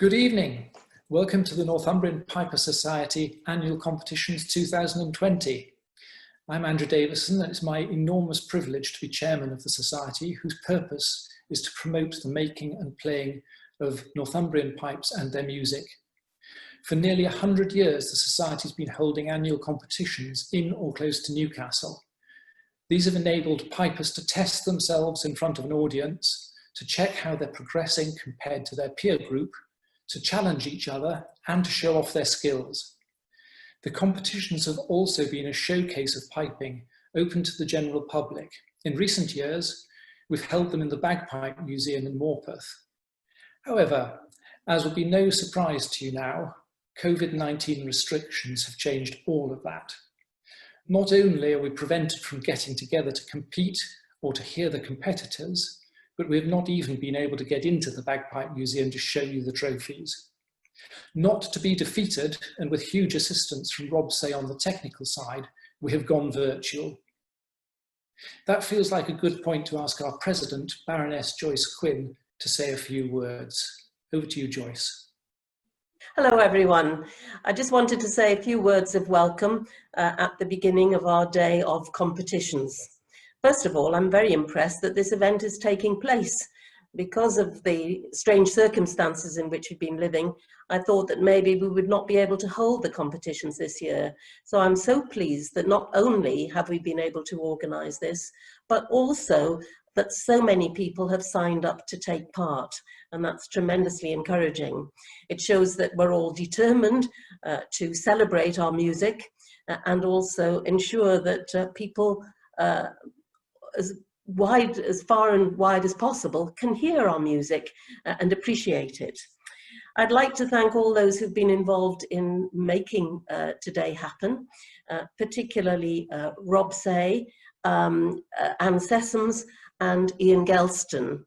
Good evening. Welcome to the Northumbrian Piper Society Annual Competitions 2020. I'm Andrew Davison, and it's my enormous privilege to be chairman of the Society, whose purpose is to promote the making and playing of Northumbrian pipes and their music. For nearly 100 years, the Society has been holding annual competitions in or close to Newcastle. These have enabled pipers to test themselves in front of an audience, to check how they're progressing compared to their peer group, to challenge each other and to show off their skills. The competitions have also been a showcase of piping open to the general public. In recent years, we've held them in the Bagpipe Museum in Morpeth. However, as will be no surprise to you now, COVID-19 restrictions have changed all of that. Not only are we prevented from getting together to compete or to hear the competitors, but we have not even been able to get into the Bagpipe Museum to show you the trophies. Not to be defeated, and with huge assistance from Rob Say on the technical side, we have gone virtual. That feels like a good point to ask our President, Baroness Joyce Quinn, to say a few words. Over to you, Joyce. Hello everyone. I just wanted to say a few words of welcome at the beginning of our day of competitions. First of all, I'm very impressed that this event is taking place. Because of the strange circumstances in which we've been living, I thought that maybe we would not be able to hold the competitions this year. So I'm so pleased that not only have we been able to organise this, but also that so many people have signed up to take part, and that's tremendously encouraging. It shows that we're all determined to celebrate our music and also ensure that people as far and wide as possible can hear our music and appreciate it. I'd like to thank all those who've been involved in making today happen, particularly Rob Say, Anne Sessoms and Ian Gelston.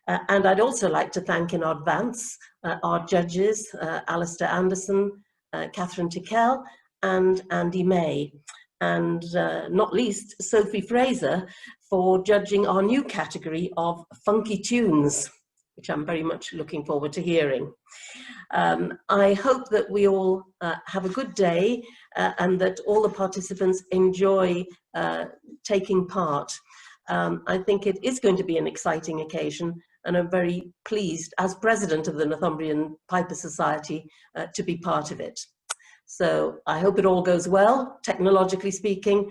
And I'd also like to thank in advance our judges, Alistair Anderson, Kathryn Tickell and Andy May. And not least, Sophie Fraser for judging our new category of funky tunes, which I'm very much looking forward to hearing. I hope that we all have a good day and that all the participants enjoy taking part. I think it is going to be an exciting occasion, and I'm very pleased as president of the Northumbrian Piper Society to be part of it. So I hope it all goes well, technologically speaking,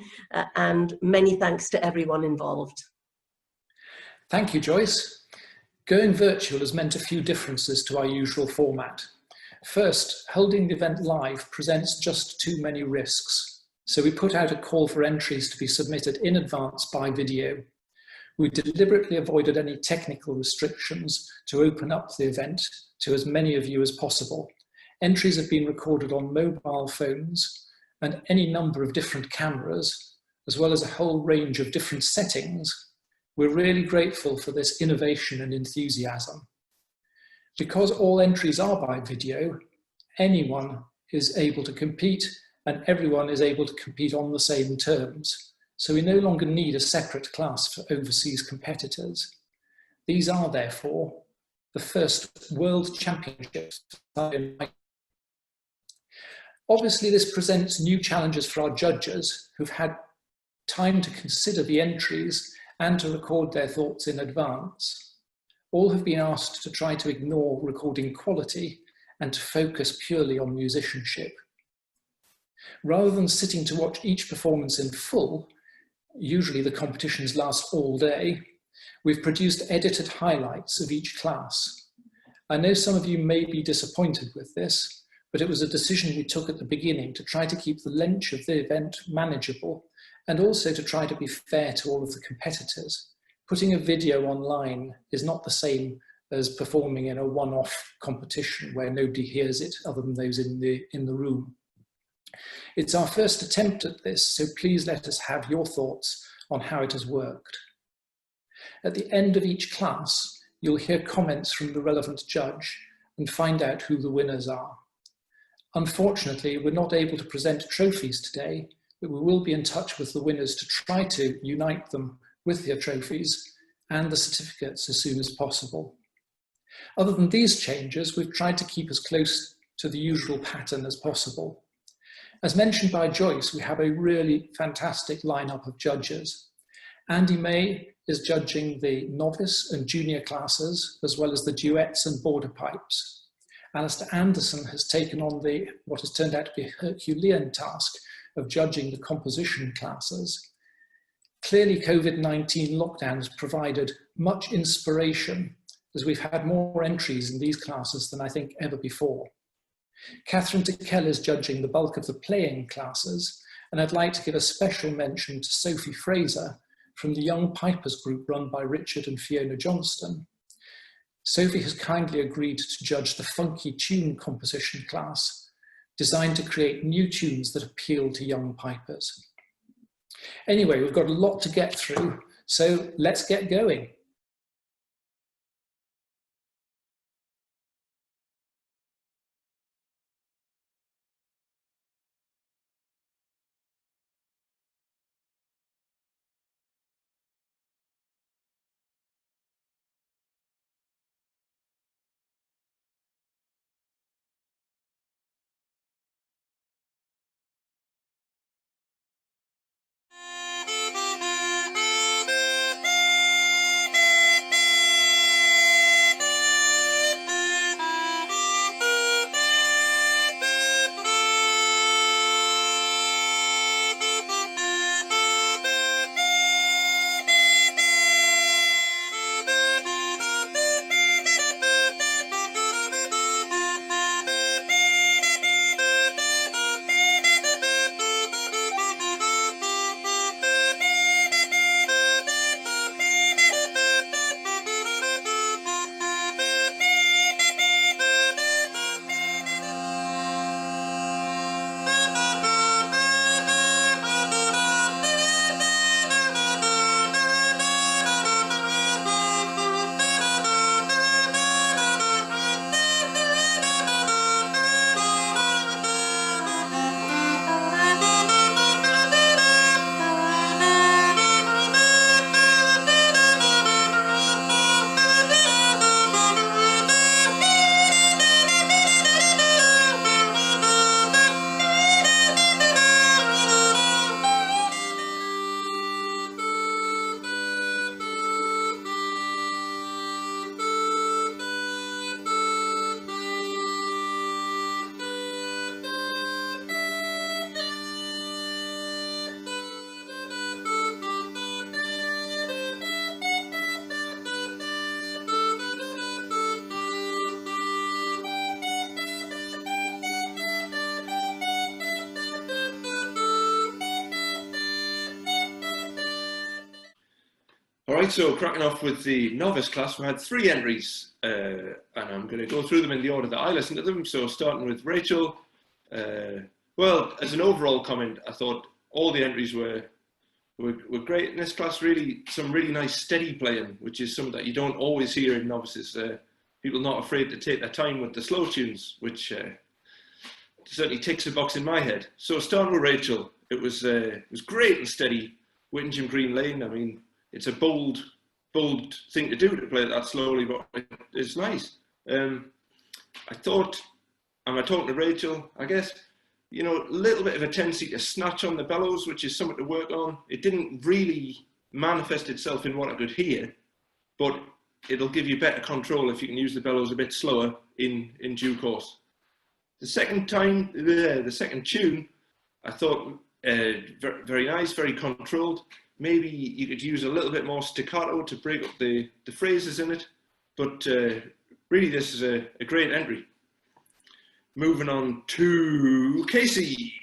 and many thanks to everyone involved. Thank you, Joyce. Going virtual has meant a few differences to our usual format. First, holding the event live presents just too many risks. So we put out a call for entries to be submitted in advance by video. We deliberately avoided any technical restrictions to open up the event to as many of you as possible. Entries have been recorded on mobile phones and any number of different cameras, as well as a whole range of different settings. We're really grateful for this innovation and enthusiasm. Because all entries are by video, anyone is able to compete and everyone is able to compete on the same terms. So we no longer need a separate class for overseas competitors. These are therefore the first World Championships. Obviously, this presents new challenges for our judges who've had time to consider the entries and to record their thoughts in advance. All have been asked to try to ignore recording quality and to focus purely on musicianship. Rather than sitting to watch each performance in full, usually the competitions last all day, we've produced edited highlights of each class. I know some of you may be disappointed with this, but it was a decision we took at the beginning to try to keep the length of the event manageable and also to try to be fair to all of the competitors. Putting a video online is not the same as performing in a one-off competition where nobody hears it other than those in the room. It's our first attempt at this, so please let us have your thoughts on how it has worked. At the end of each class, you'll hear comments from the relevant judge and find out who the winners are. Unfortunately, we're not able to present trophies today, but we will be in touch with the winners to try to unite them with their trophies and the certificates as soon as possible. Other than these changes, we've tried to keep as close to the usual pattern as possible. As mentioned by Joyce, we have a really fantastic lineup of judges. Andy May is judging the novice and junior classes, as well as the duets and border pipes. Alistair Anderson has taken on what has turned out to be a Herculean task of judging the composition classes. Clearly, COVID-19 lockdowns provided much inspiration, as we've had more entries in these classes than I think ever before. Kathryn Tickell is judging the bulk of the playing classes, and I'd like to give a special mention to Sophie Fraser from the Young Pipers group run by Richard and Fiona Johnston. Sophie has kindly agreed to judge the funky tune composition class, designed to create new tunes that appeal to young pipers. Anyway, we've got a lot to get through, so let's get going. All right, so cracking off with the novice class, we had 3 entries, and I'm going to go through them in the order that I listened to them. So starting with Rachel, well, as an overall comment, I thought all the entries were great in this class. Really, some really nice steady playing, which is something that you don't always hear in novices. People not afraid to take their time with the slow tunes, which certainly ticks a box in my head. So starting with Rachel, it was great and steady. Whittingham Green Lane, I mean, it's a bold thing to do to play it that slowly, but it's nice. I thought, am I talking to Rachel? I guess, you know, a little bit of a tendency to snatch on the bellows, which is something to work on. It didn't really manifest itself in what I could hear, but it'll give you better control if you can use the bellows a bit slower in due course. The second tune, I thought very nice, very controlled. Maybe you could use a little bit more staccato to break up the phrases in it, but really this is a great entry. Moving on to Casey.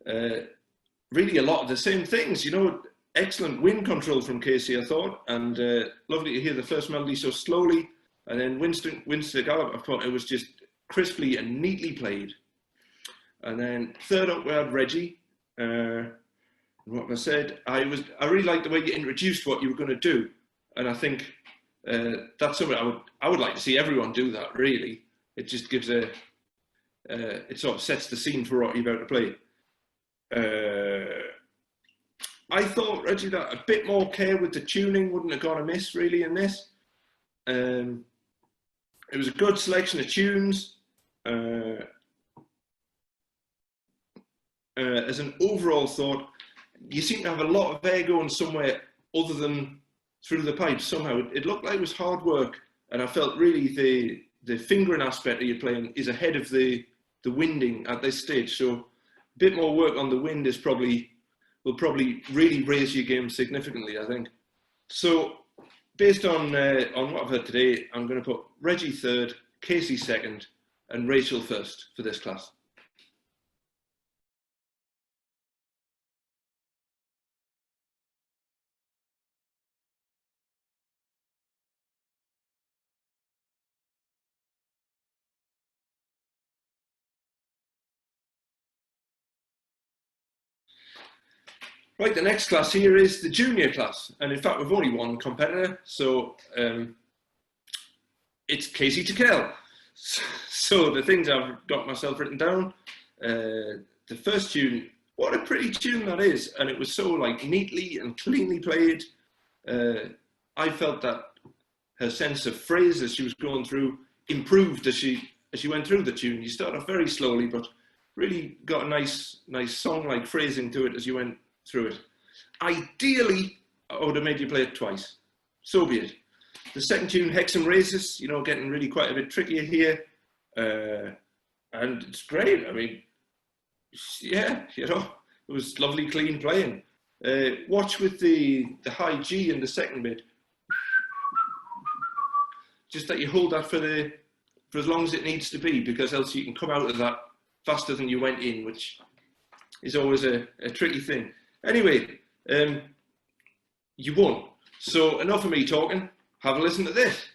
Really a lot of the same things, you know, excellent wind control from Casey, I thought, and lovely to hear the first melody so slowly, and then Winston Gallop, I thought it was just crisply and neatly played. And then third up we had Reggie. What I said, I really liked the way you introduced what you were going to do, and I think that's something I would like to see everyone do. That really, it just gives it sort of sets the scene for what you're about to play. I thought, Reggie, that a bit more care with the tuning wouldn't have gone amiss really in this. It was a good selection of tunes. As an overall thought, you seem to have a lot of air going somewhere other than through the pipes. Somehow it looked like it was hard work, and I felt really the fingering aspect of your playing is ahead of the winding at this stage. So a bit more work on the wind will probably really raise your game significantly, I think. So based on what I've heard today, I'm going to put Reggie third, Casey second, and Rachel first for this class. Right, the next class here is the junior class, and in fact we've only one competitor, so it's Casey Tickell. So the things I've got myself written down, the first tune, what a pretty tune that is, and it was so like neatly and cleanly played. I felt that her sense of phrase as she was going through improved as she went through the tune. You start off very slowly, but really got a nice song-like phrasing to it as you went through it. Ideally, I would have made you play it twice. So be it. The second tune, Hex and Races, you know, getting really quite a bit trickier here. And it's great. I mean, yeah, you know, it was lovely, clean playing. Watch with the high G in the second bit. Just that you hold that for as long as it needs to be, because else you can come out of that faster than you went in, which is always a tricky thing. Anyway, you won. So enough of me talking. Have a listen to this.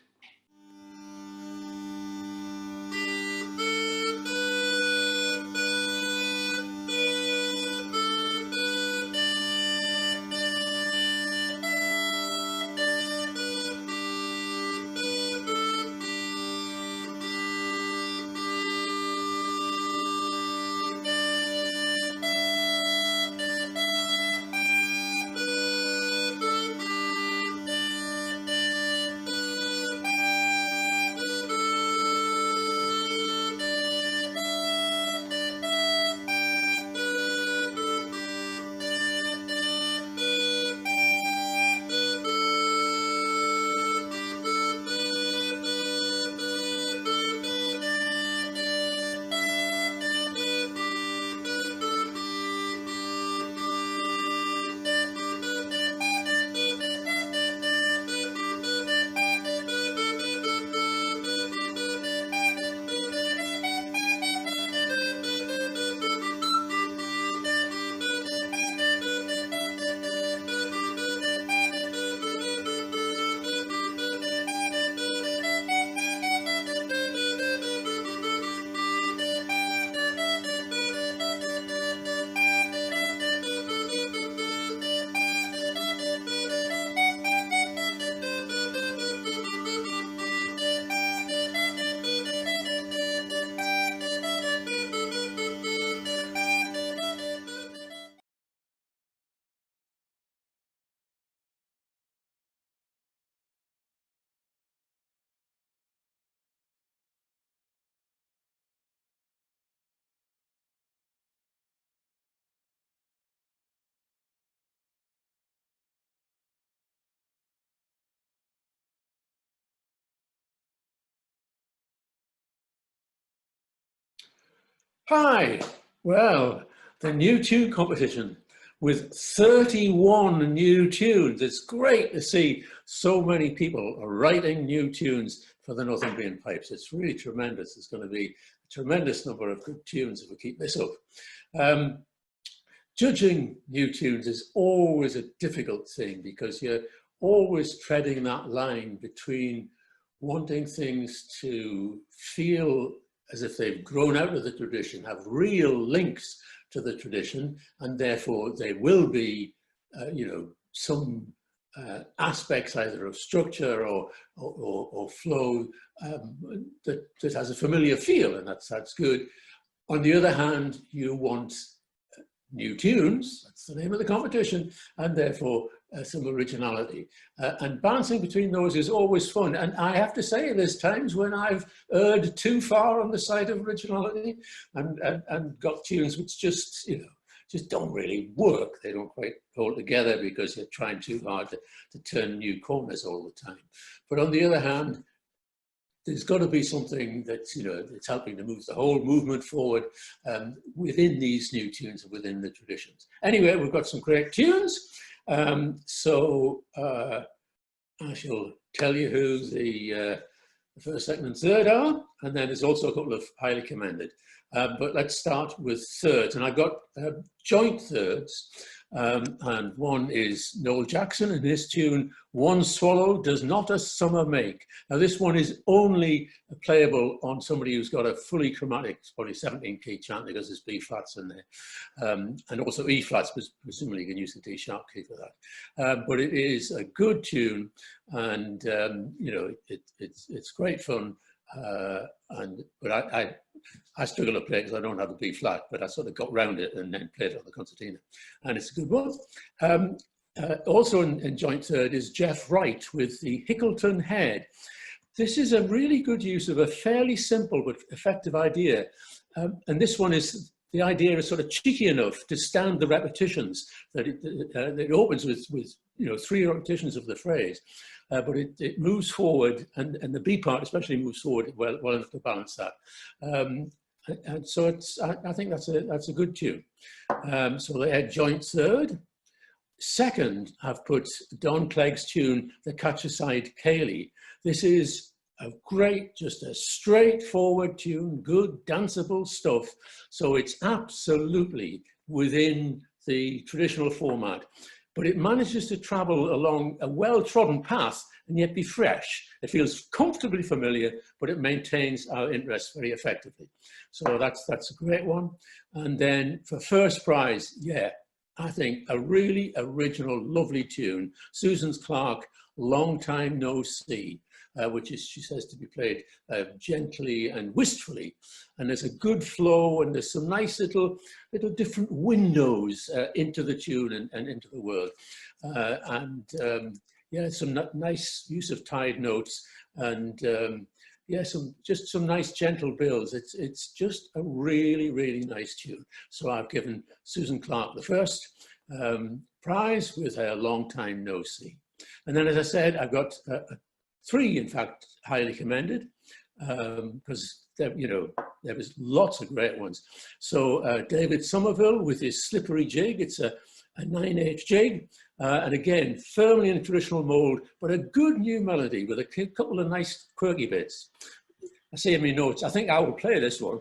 Hi, well, the new tune competition with 31 new tunes. It's great to see so many people writing new tunes for the Northumbrian pipes. It's really tremendous. It's going to be a tremendous number of good tunes if we keep this up. Judging new tunes is always a difficult thing because you're always treading that line between wanting things to feel as if they've grown out of the tradition, have real links to the tradition, and therefore they will be, you know, some aspects either of structure or flow that has a familiar feel, and that's good. On the other hand, you want new tunes, that's the name of the competition, and therefore some originality. And bouncing between those is always fun. And I have to say, there's times when I've erred too far on the side of originality and got tunes which just, you know, just don't really work. They don't quite hold together because you're trying too hard to turn new corners all the time. But on the other hand, there's got to be something that's, you know, that's helping to move the whole movement forward within these new tunes and within the traditions. Anyway, we've got some great tunes. So I shall tell you who the first, second and third are, and then there's also a couple of highly commended. But let's start with thirds, and I've got joint thirds, and one is Noel Jackson and his tune, One Swallow Does Not a Summer Make. Now this one is only playable on somebody who's got a fully chromatic, it's probably 17 key chant because there's B flats in there, and also E flats, but presumably you can use the D sharp key for that. But it is a good tune, and you know, it's great fun. But I struggle to play because I don't have a B flat, but I sort of got round it and then played it on the concertina, and it's a good one. Also in joint third is Jeff Wright with the Hickleton Head. This is a really good use of a fairly simple but effective idea, and this one is, the idea is sort of cheeky enough to stand the repetitions, that it opens with you know, 3 repetitions of the phrase. But it moves forward, and the B part especially moves forward well enough to balance that. And so I think that's a good tune. So they had joint third. Second, I've put Don Clegg's tune, The Catch-A-Side Cayley. This is a great, just a straightforward tune, good danceable stuff. So it's absolutely within the traditional format, but it manages to travel along a well-trodden path and yet be fresh. It feels comfortably familiar, but it maintains our interest very effectively. So that's a great one. And then for first prize, yeah, I think a really original, lovely tune, Susan Clark, Long Time No See, which is, she says, to be played gently and wistfully. And there's a good flow, and there's some nice little different windows into the tune and into the world. Yeah, some nice use of tied notes, and yeah, just some nice gentle builds. It's just a really, really nice tune. So I've given Susan Clark the first prize with her Long Time No See. And then, as I said, I've got 3, in fact, highly commended, because you know, there was lots of great ones. So David Somerville with his Slippery Jig, it's a 9/8 jig, and again, firmly in a traditional mould, but a good new melody with a couple of nice quirky bits. I see in my notes, I think I will play this one.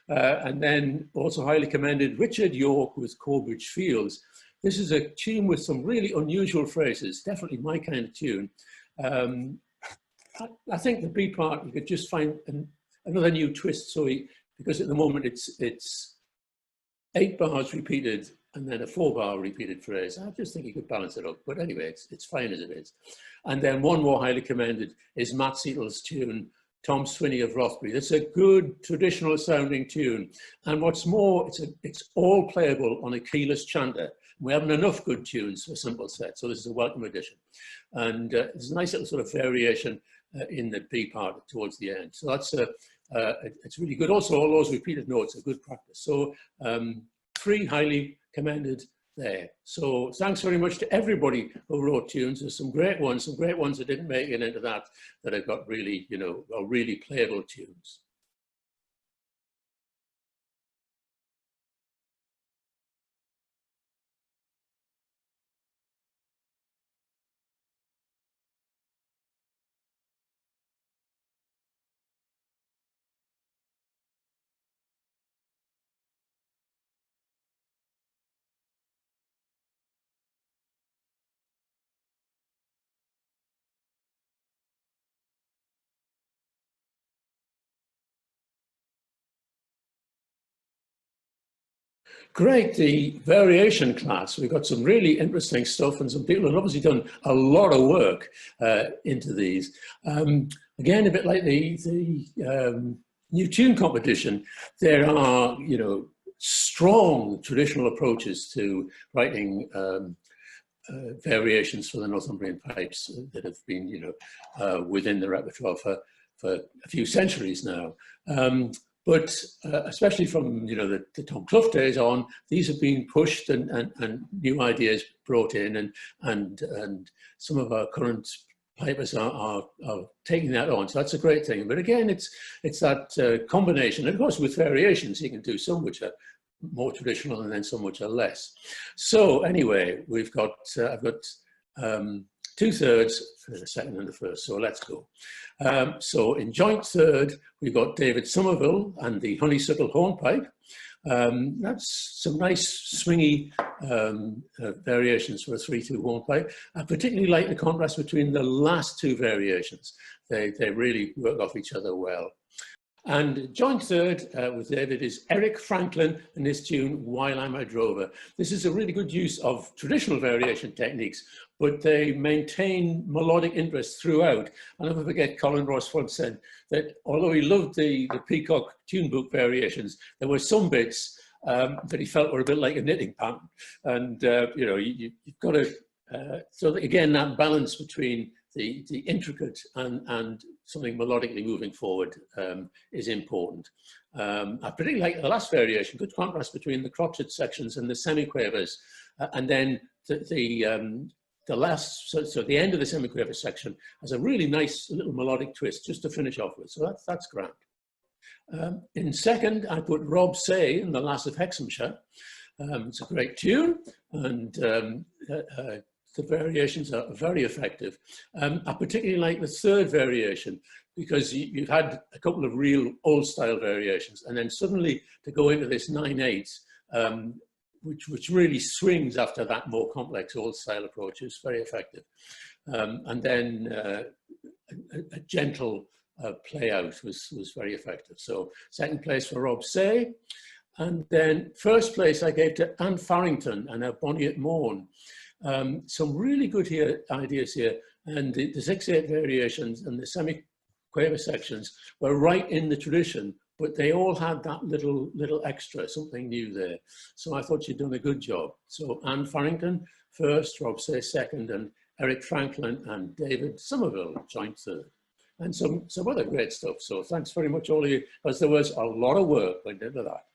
And then also highly commended, Richard York with Corbridge Fields. This is a tune with some really unusual phrases, definitely my kind of tune. I think the B part, you could just find another new twist, so because at the moment it's 8 bars repeated and then a 4-bar repeated phrase. I just think you could balance it up, but anyway, it's fine as it is. And then one more highly commended is Matt Seattle's tune, Tom Swinney of Rothbury. That's a good traditional sounding tune, and what's more, it's all playable on a keyless chanter. We haven't enough good tunes for a simple set, so this is a welcome addition. And there's a nice little sort of variation in the B part towards the end. So that's it's really good. Also, all those repeated notes are good practice. So 3 highly commended there. So thanks very much to everybody who wrote tunes. There's some great ones that didn't make it into that have got really, you know, are really playable tunes. Great, the variation class. We've got some really interesting stuff, and some people have obviously done a lot of work into these. Again, a bit like the new tune competition, there are, you know, strong traditional approaches to writing variations for the Northumbrian pipes that have been, within the repertoire for a few centuries now. But especially from the Tom Clough days on, these have been pushed and new ideas brought in, and some of our current pipers are taking that on. So that's a great thing. But again, it's that combination. And of course, with variations, you can do some which are more traditional and then some which are less. So anyway, I've got 2/3 for the second and the first. So let's go. So in joint third, we've got David Somerville and the honeysuckle hornpipe. That's some nice swingy variations for a 3/2 hornpipe. I particularly like the contrast between the last two variations. They really work off each other well. And joint third with David is Eric Franklin and his tune While I'm a Drover. This is a really good use of traditional variation techniques, but they maintain melodic interest throughout. I'll never forget Colin Ross once said that although he loved the Peacock tune book variations, there were some bits that he felt were a bit like a knitting pattern. And you've got to, so again, that balance between the intricate and something melodically moving forward is important. I particularly like the last variation, good contrast between the crotchet sections and the semiquavers, and then the last, so the end of the semiquaver section has a really nice little melodic twist just to finish off with. So that's grand. In second, I put Rob Say in The Lass of Hexhamshire. It's a great tune, and the variations are very effective. I particularly like the third variation because you've had a couple of real old style variations, and then suddenly to go into this 9/8, which really swings after that more complex old style approach, is very effective. And then a gentle play out was very effective. So second place for Rob Say. And then first place I gave to Anne Farrington and her Bonnie at Morn. Some really good ideas here, and the 6/8 variations and the semi-quaver sections were right in the tradition, but they all had that little extra, something new there. So I thought you'd done a good job. So Anne Farrington first, Rob Say second, and Eric Franklin and David Somerville joint third. And some other great stuff. So thanks very much all of you, because there was a lot of work went into that.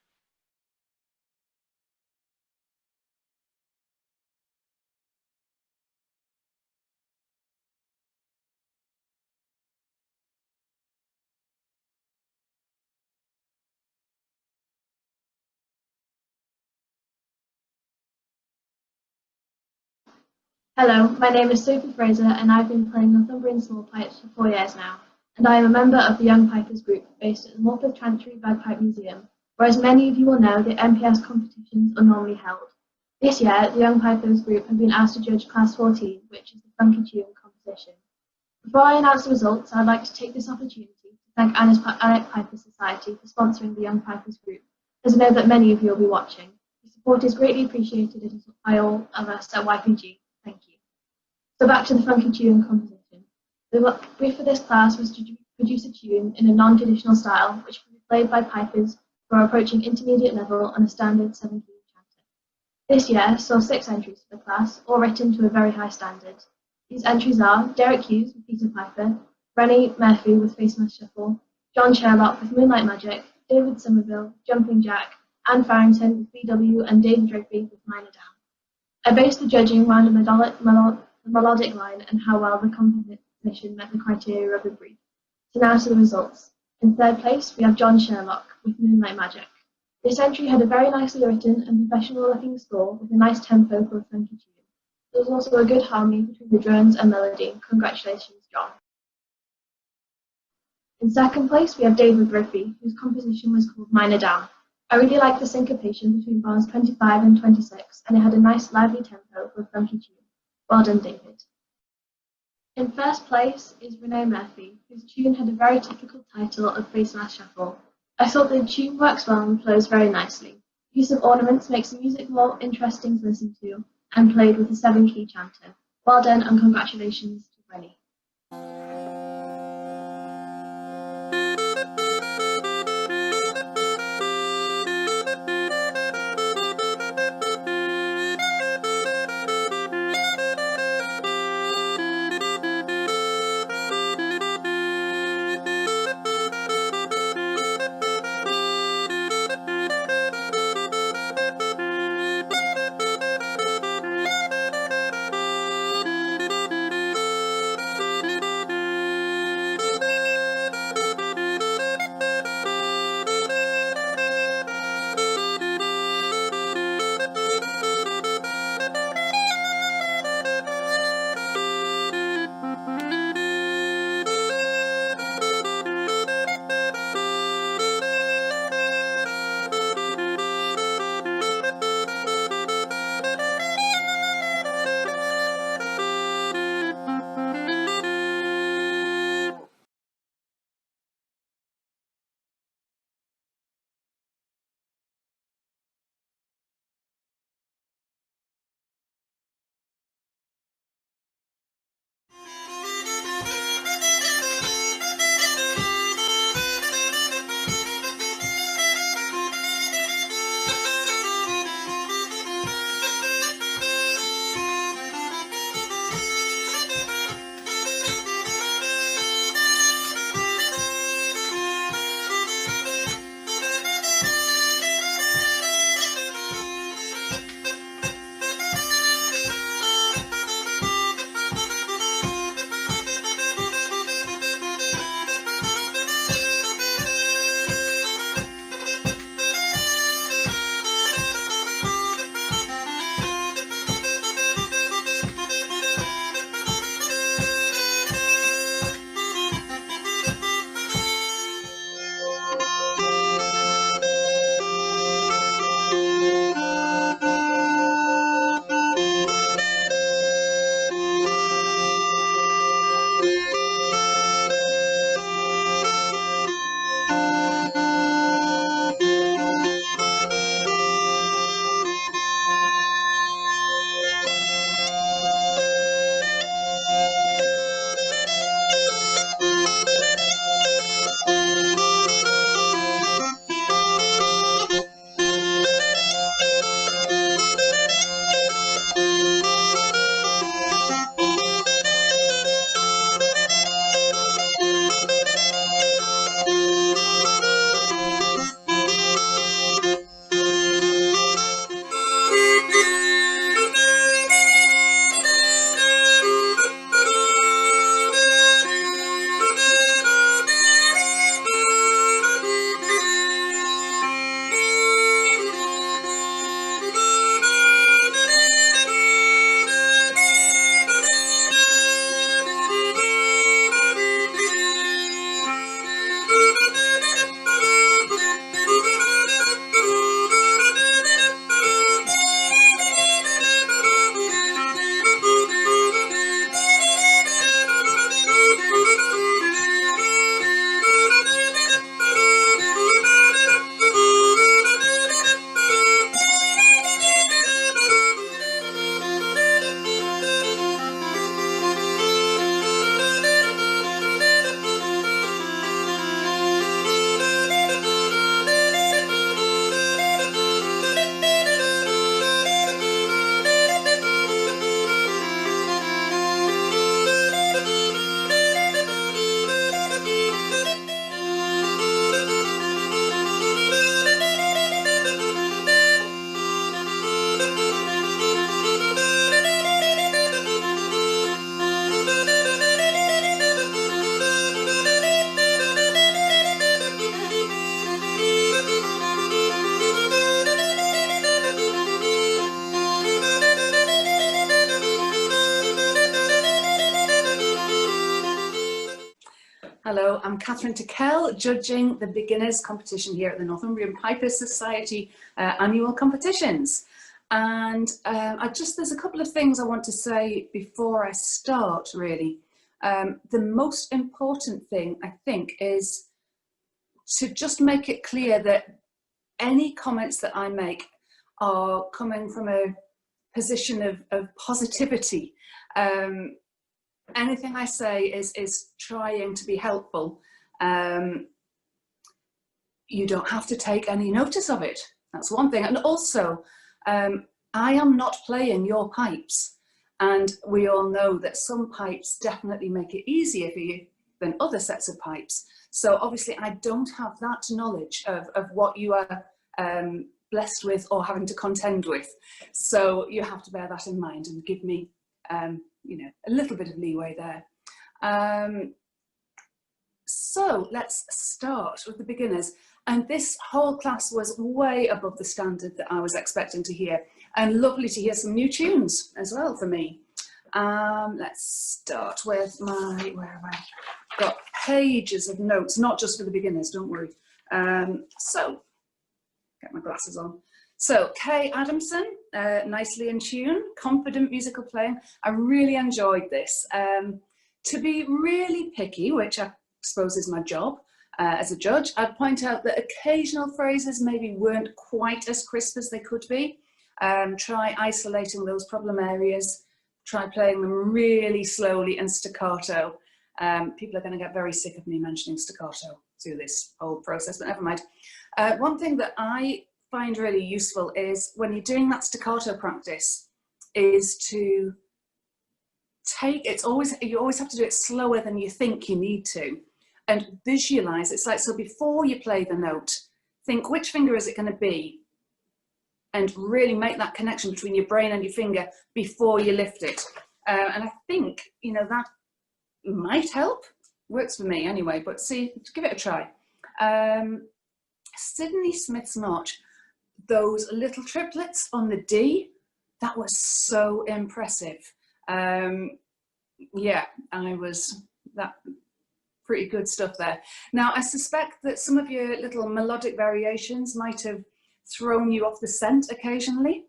Hello, my name is Sophie Fraser and I've been playing Northumbrian Smallpipes for 4 years now, and I am a member of the Young Pipers group based at the Morpeth Chantry Bagpipe Museum, where as many of you will know, the MPS competitions are normally held. This year, the Young Pipers group have been asked to judge Class 14, which is the Funky Tune competition. Before I announce the results, I'd like to take this opportunity to thank Annick Piper Society for sponsoring the Young Pipers group, as I know that many of you will be watching. Your support is greatly appreciated by all of us at YPG. Thank you. So back to the Funky Tune composition. The brief for this class was to produce a tune in a non-traditional style, which can be played by pipers who are approaching intermediate level on a standard 7-key chanter. This year saw 6 entries for the class, all written to a very high standard. These entries are Derek Hughes with Peter Piper, Rennie Murphy with Face Mask Shuffle, John Sherlock with Moonlight Magic, David Somerville, Jumping Jack, Anne Farrington with BW, and David Rigby with Minor Down. I based the judging around the melodic line and how well the composition met the criteria of the brief. So now to the results. In third place, we have John Sherlock with Moonlight Magic. This entry had a very nicely written and professional-looking score with a nice tempo for a funky tune. There was also a good harmony between the drones and melody. Congratulations, John. In second place, we have David Rigby, whose composition was called Minor Down. I really liked the syncopation between bars 25 and 26, and it had a nice lively tempo for a funky tune. Well done, David. In first place is Renee Murphy, whose tune had a very typical title of Face Mask Shuffle. I thought the tune works well and flows very nicely. Use of ornaments makes the music more interesting to listen to, and played with a 7-key chanter. Well done and congratulations to Rennie. Hello, I'm Kathryn Tickell, judging the beginners competition here at the Northumbrian Pipers Society annual competitions. And there's a couple of things I want to say before I start, really. The most important thing, I think, is to just make it clear that any comments that I make are coming from a position of positivity. Anything I say is trying to be helpful. You don't have to take any notice of it. That's one thing. And also, I am not playing your pipes. And we all know that some pipes definitely make it easier for you than other sets of pipes. So obviously I don't have that knowledge of what you are blessed with or having to contend with. So you have to bear that in mind and give me you know, a little bit of leeway there. So let's start with the beginners. And this whole class was way above the standard that I was expecting to hear. And lovely to hear some new tunes as well for me. Let's start with where have I got pages of notes, not just for the beginners, don't worry. So, get my glasses on. So, Kay Adamson, nicely in tune, confident musical playing. I really enjoyed this. To be really picky, which I suppose is my job as a judge, I'd point out that occasional phrases maybe weren't quite as crisp as they could be. Try isolating those problem areas. Try playing them really slowly and staccato. People are going to get very sick of me mentioning staccato through this whole process, but never mind. One thing that I find really useful is when you're doing that staccato practice is to take, you always have to do it slower than you think you need to, and visualize. It's like, so before you play the note, think which finger is it going to be, and really make that connection between your brain and your finger before you lift it. And I think, you know, that might help. Works for me anyway, but see, give it a try. Sidney Smith's March, those little triplets on the D, that was so impressive. Yeah, that pretty good stuff there. Now, I suspect that some of your little melodic variations might have thrown you off the scent occasionally,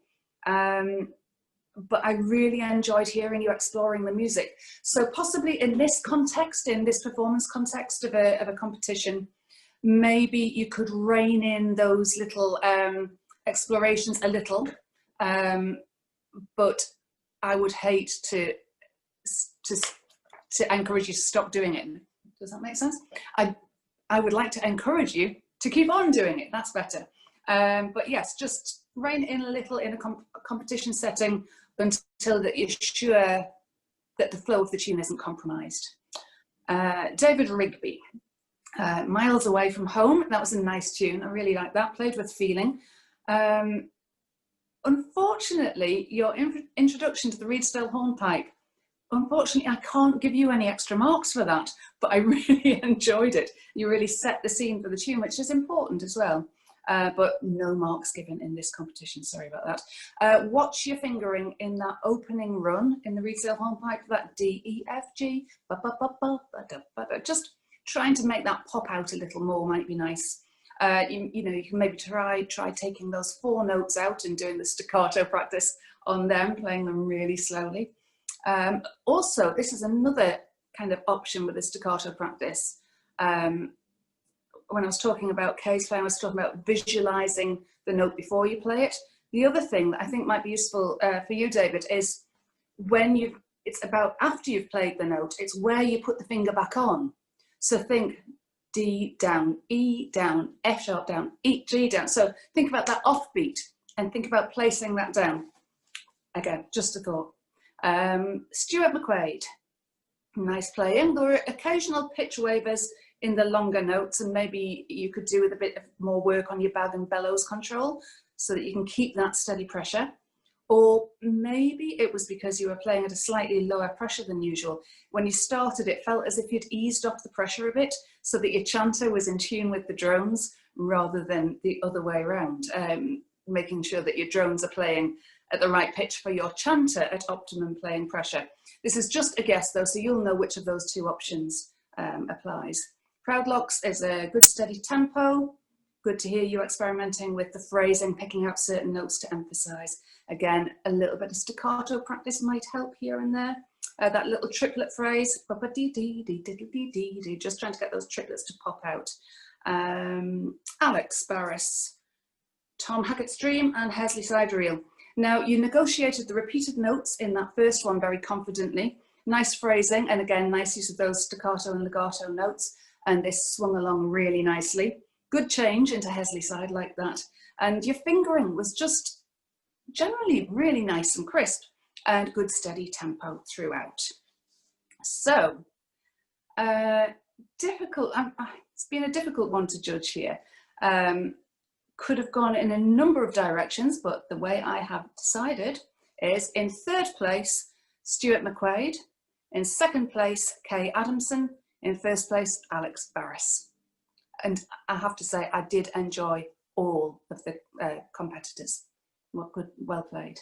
but I really enjoyed hearing you exploring the music. So possibly in this context, in this performance context of a competition, maybe you could rein in those little explorations a little, but I would hate to encourage you to stop doing it. Does that make sense? I would like to encourage you to keep on doing it. That's better. But yes, just rein in a little in a competition setting until that you're sure that the flow of the tune isn't compromised. David Rigby, Miles Away from Home. That was a nice tune. I really like that. Played with feeling. Unfortunately, your introduction to the Reedstale hornpipe, unfortunately, I can't give you any extra marks for that, but I really enjoyed it. You really set the scene for the tune, which is important as well. But no marks given in this competition, sorry about that. Watch your fingering in that opening run in the Reedstale hornpipe, that D, E, F, G, ba, ba, ba, ba, ba, da, ba, da. Just trying to make that pop out a little more might be nice. You know, you can maybe try taking those 4 notes out and doing the staccato practice on them, playing them really slowly. Also, this is another kind of option with the staccato practice. When I was talking about Kay's playing, I was talking about visualizing the note before you play it. The other thing that I think might be useful for you, David, is it's about after you've played the note, it's where you put the finger back on. So think D down, E down, F sharp down, E, G down. So think about that offbeat and think about placing that down. Again, just a thought. Stuart McQuaid, nice playing. There were occasional pitch wavers in the longer notes, and maybe you could do with a bit of more work on your bag and bellows control so that you can keep that steady pressure. Or maybe it was because you were playing at a slightly lower pressure than usual. When you started, it felt as if you'd eased off the pressure a bit so that your chanter was in tune with the drones rather than the other way around, making sure that your drones are playing at the right pitch for your chanter at optimum playing pressure. This is just a guess though, so you'll know which of those 2 options applies. Proud Locks is a good steady tempo. Good to hear you experimenting with the phrasing, picking out certain notes to emphasize. Again, a little bit of staccato practice might help here and there. That little triplet phrase, just trying to get those triplets to pop out. Alex Barris, Tom Hackett's Dream and Hesley Side Reel. Now, you negotiated the repeated notes in that first one very confidently. Nice phrasing, and again, nice use of those staccato and legato notes, and they swung along really nicely. Good change into Hesley Side like that. And your fingering was just generally really nice and crisp, and good steady tempo throughout. So, difficult, it's been a difficult one to judge here. Could have gone in a number of directions, but the way I have decided is in third place, Stuart McQuaid, in second place, Kay Adamson, in first place, Alex Barris. And I have to say, I did enjoy all of the competitors. Well played.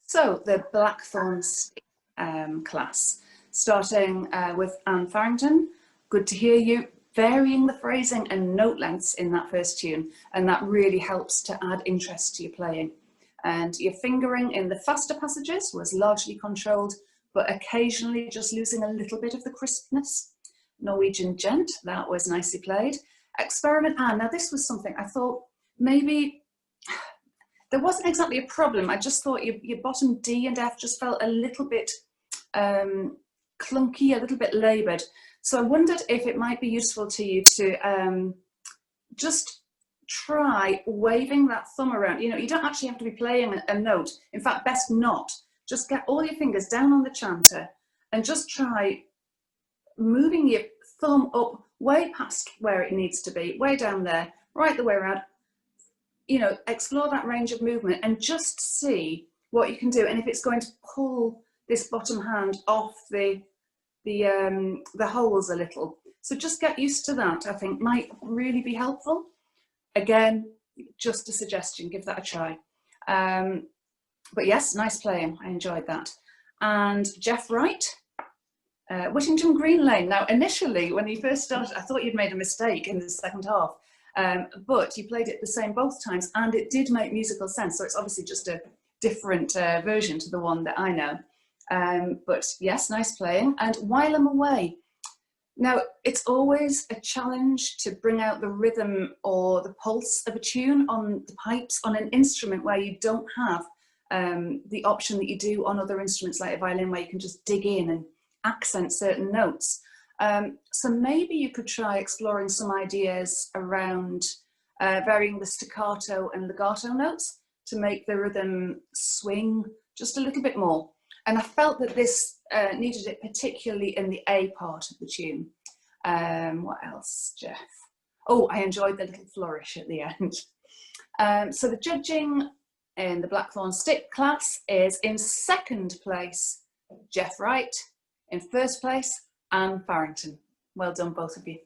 So the Blackthorn Stick class, starting with Anne Farrington. Good to hear you varying the phrasing and note lengths in that first tune, and that really helps to add interest to your playing. And your fingering in the faster passages was largely controlled, but occasionally just losing a little bit of the crispness. Norwegian Gent, that was nicely played. Experiment Anne, now this was something I thought maybe there wasn't exactly a problem. I just thought your bottom D and F just felt a little bit clunky, a little bit laboured. So I wondered if it might be useful to you to just try waving that thumb around. You know, you don't actually have to be playing a note. In fact, best not. Just get all your fingers down on the chanter and just try moving your thumb up way past where it needs to be, way down there, right the way around. You know, explore that range of movement and just see what you can do. And if it's going to pull this bottom hand off the holes a little. So just get used to that, I think might really be helpful. Again, just a suggestion, give that a try. But yes, nice playing, I enjoyed that. And Jeff Wright, Whittington Green Lane. Now, initially, when you first started, I thought you'd made a mistake in the second half, but you played it the same both times, and it did make musical sense. So it's obviously just a different version to the one that I know. But yes, nice playing. And While I'm Away. Now, it's always a challenge to bring out the rhythm or the pulse of a tune on the pipes on an instrument where you don't have the option that you do on other instruments like a violin, where you can just dig in and accent certain notes. So maybe you could try exploring some ideas around varying the staccato and legato notes to make the rhythm swing just a little bit more. And I felt that this needed it particularly in the A part of the tune. What else, Jeff? Oh, I enjoyed the little flourish at the end. So the judging in the Blackthorn Stick class is in second place, Jeff Wright. In first place, Anne Farrington. Well done, both of you.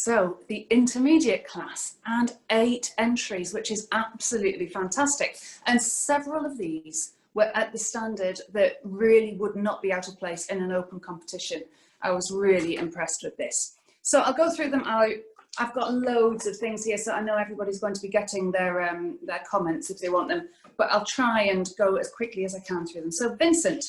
So the intermediate class, and 8 entries, which is absolutely fantastic. And several of these were at the standard that really would not be out of place in an open competition. I was really impressed with this. So I'll go through them. I've got loads of things here, so I know everybody's going to be getting their comments if they want them, but I'll try and go as quickly as I can through them. So Vincent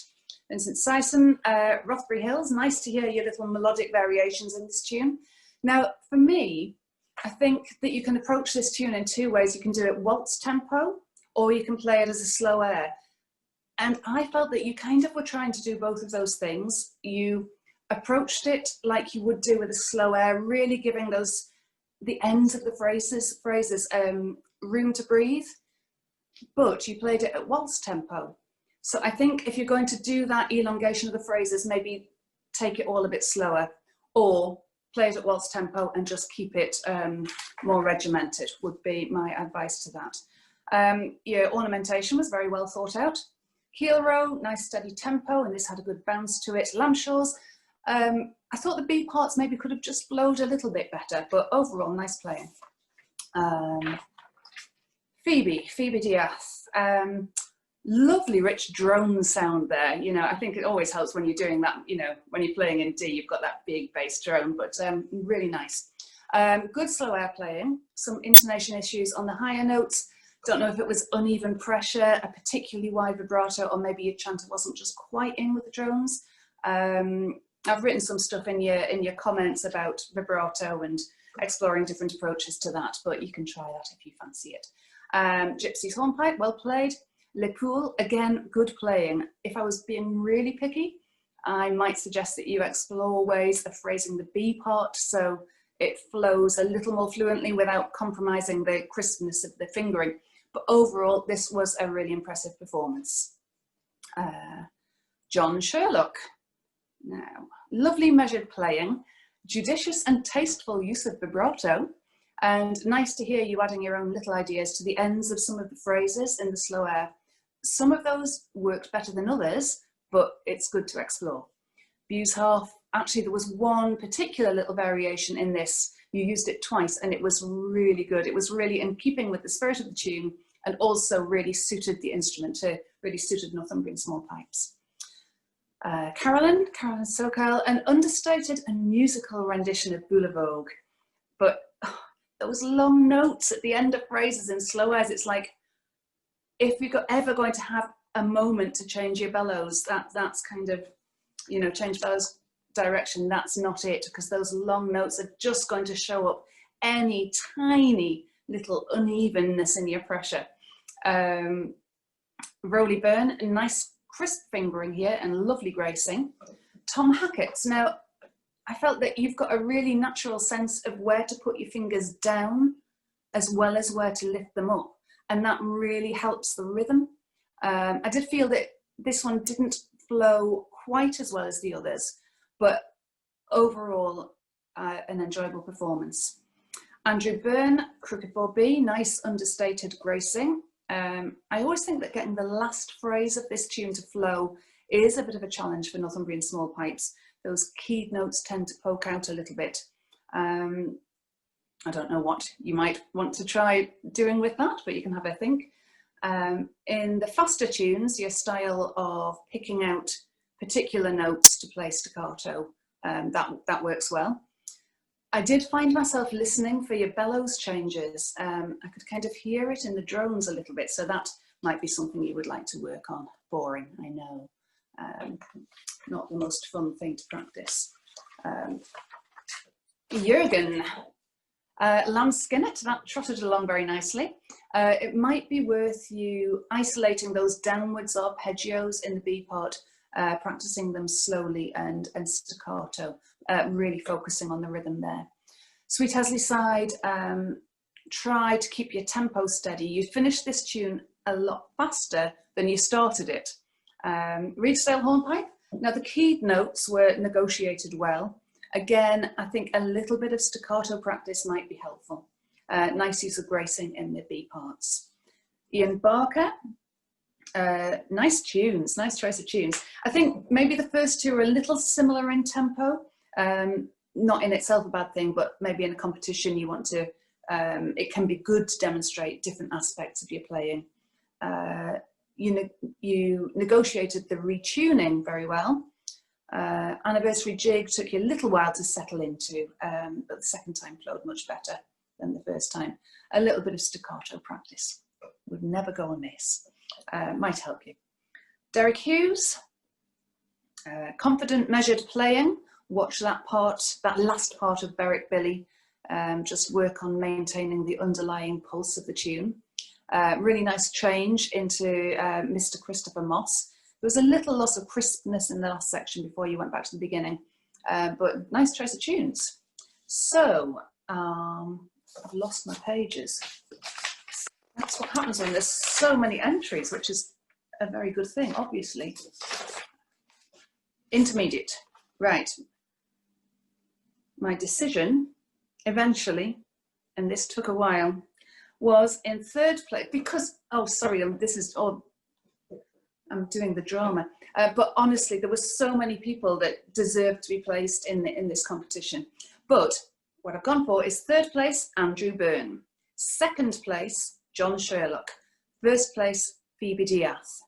Syson, Rothbury Hills, nice to hear your little melodic variations in this tune. Now, for me, I think that you can approach this tune in 2 ways. You can do it waltz tempo, or you can play it as a slow air. And I felt that you kind of were trying to do both of those things. You approached it like you would do with a slow air, really giving the ends of the phrases room to breathe, but you played it at waltz tempo. So I think if you're going to do that elongation of the phrases, maybe take it all a bit slower, or play it at waltz tempo and just keep it more regimented would be my advice to that. Your ornamentation was very well thought out. Heel row, nice steady tempo, and this had a good bounce to it. Lambshaws, I thought the B parts maybe could have just flowed a little bit better, but overall, nice playing. Phoebe Diaz, lovely rich drone sound there. You know, I think it always helps when you're doing that, you know, when you're playing in D, you've got that big bass drone, but really nice. Good slow air playing, some intonation issues on the higher notes. Don't know if it was uneven pressure, a particularly wide vibrato, or maybe your chanter wasn't just quite in with the drones. I've written some stuff in your comments about vibrato and exploring different approaches to that, but you can try that if you fancy it. Gypsy's hornpipe, well played. Le Poule, again, good playing. If I was being really picky, I might suggest that you explore ways of phrasing the B part so it flows a little more fluently without compromising the crispness of the fingering. But overall, this was a really impressive performance. John Sherlock. Now, lovely measured playing, judicious and tasteful use of vibrato, and nice to hear you adding your own little ideas to the ends of some of the phrases in the slow air. Some of those worked better than others, but it's good to explore. Buse half, actually there was one particular little variation in this. You used it twice and it was really good. It was really in keeping with the spirit of the tune and also really suited the instrument, really suited Northumbrian Smallpipes. Carolyn Sokal, an understated and musical rendition of Boule Vogue, but those long notes at the end of phrases in slow airs, it's like, if you're ever going to have a moment to change your bellows, that's kind of, you know, change bellows direction, that's not it, because those long notes are just going to show up any tiny little unevenness in your pressure. Rowley Byrne, a nice crisp fingering here and lovely gracing. Tom Hackett's, now I felt that you've got a really natural sense of where to put your fingers down as well as where to lift them up, and that really helps the rhythm. I did feel that this one didn't flow quite as well as the others, but overall an enjoyable performance. Andrew Byrne, Crooked 4B, nice understated gracing. I always think that getting the last phrase of this tune to flow is a bit of a challenge for Northumbrian Smallpipes. Those keyed notes tend to poke out a little bit. I don't know what you might want to try doing with that, but you can have a think. In the faster tunes, your style of picking out particular notes to play staccato, that works well. I did find myself listening for your bellows changes. I could kind of hear it in the drones a little bit, so that might be something you would like to work on. Boring, I know. Not the most fun thing to practice. Jürgen, Lamb Skinnet, that trotted along very nicely. It might be worth you isolating those downwards arpeggios in the B part, practicing them slowly and staccato, really focusing on the rhythm there. Sweet Hesley Side, try to keep your tempo steady. You finished this tune a lot faster than you started it. Reedsdale Hornpipe, now the keyed notes were negotiated well. Again, I think a little bit of staccato practice might be helpful. Nice use of gracing in the B parts. Ian Barker, nice tunes, nice choice of tunes. I think maybe the first two are a little similar in tempo. not in itself a bad thing, but maybe in a competition you want to, it can be good to demonstrate different aspects of your playing. You negotiated the retuning very well. Anniversary jig took you a little while to settle into, but the second time flowed much better than the first time. A little bit of staccato practice would never go amiss. Might help you. Derek Hughes, confident, measured playing. Watch that part, that last part of Berwick Billy. Just work on maintaining the underlying pulse of the tune. Really nice change into Mr. Christopher Moss. There was a little loss of crispness in the last section before you went back to the beginning, but nice choice of tunes. So, I've lost my pages. That's what happens when there's so many entries, which is a very good thing, obviously. Intermediate, right. My decision, eventually, and this took a while, was in third place, because, oh, sorry, this is all, I'm doing the drama. But honestly, there were so many people that deserved to be placed in this competition. But what I've gone for is third place, Andrew Byrne. Second place, John Sherlock. First place, Phoebe Diaz.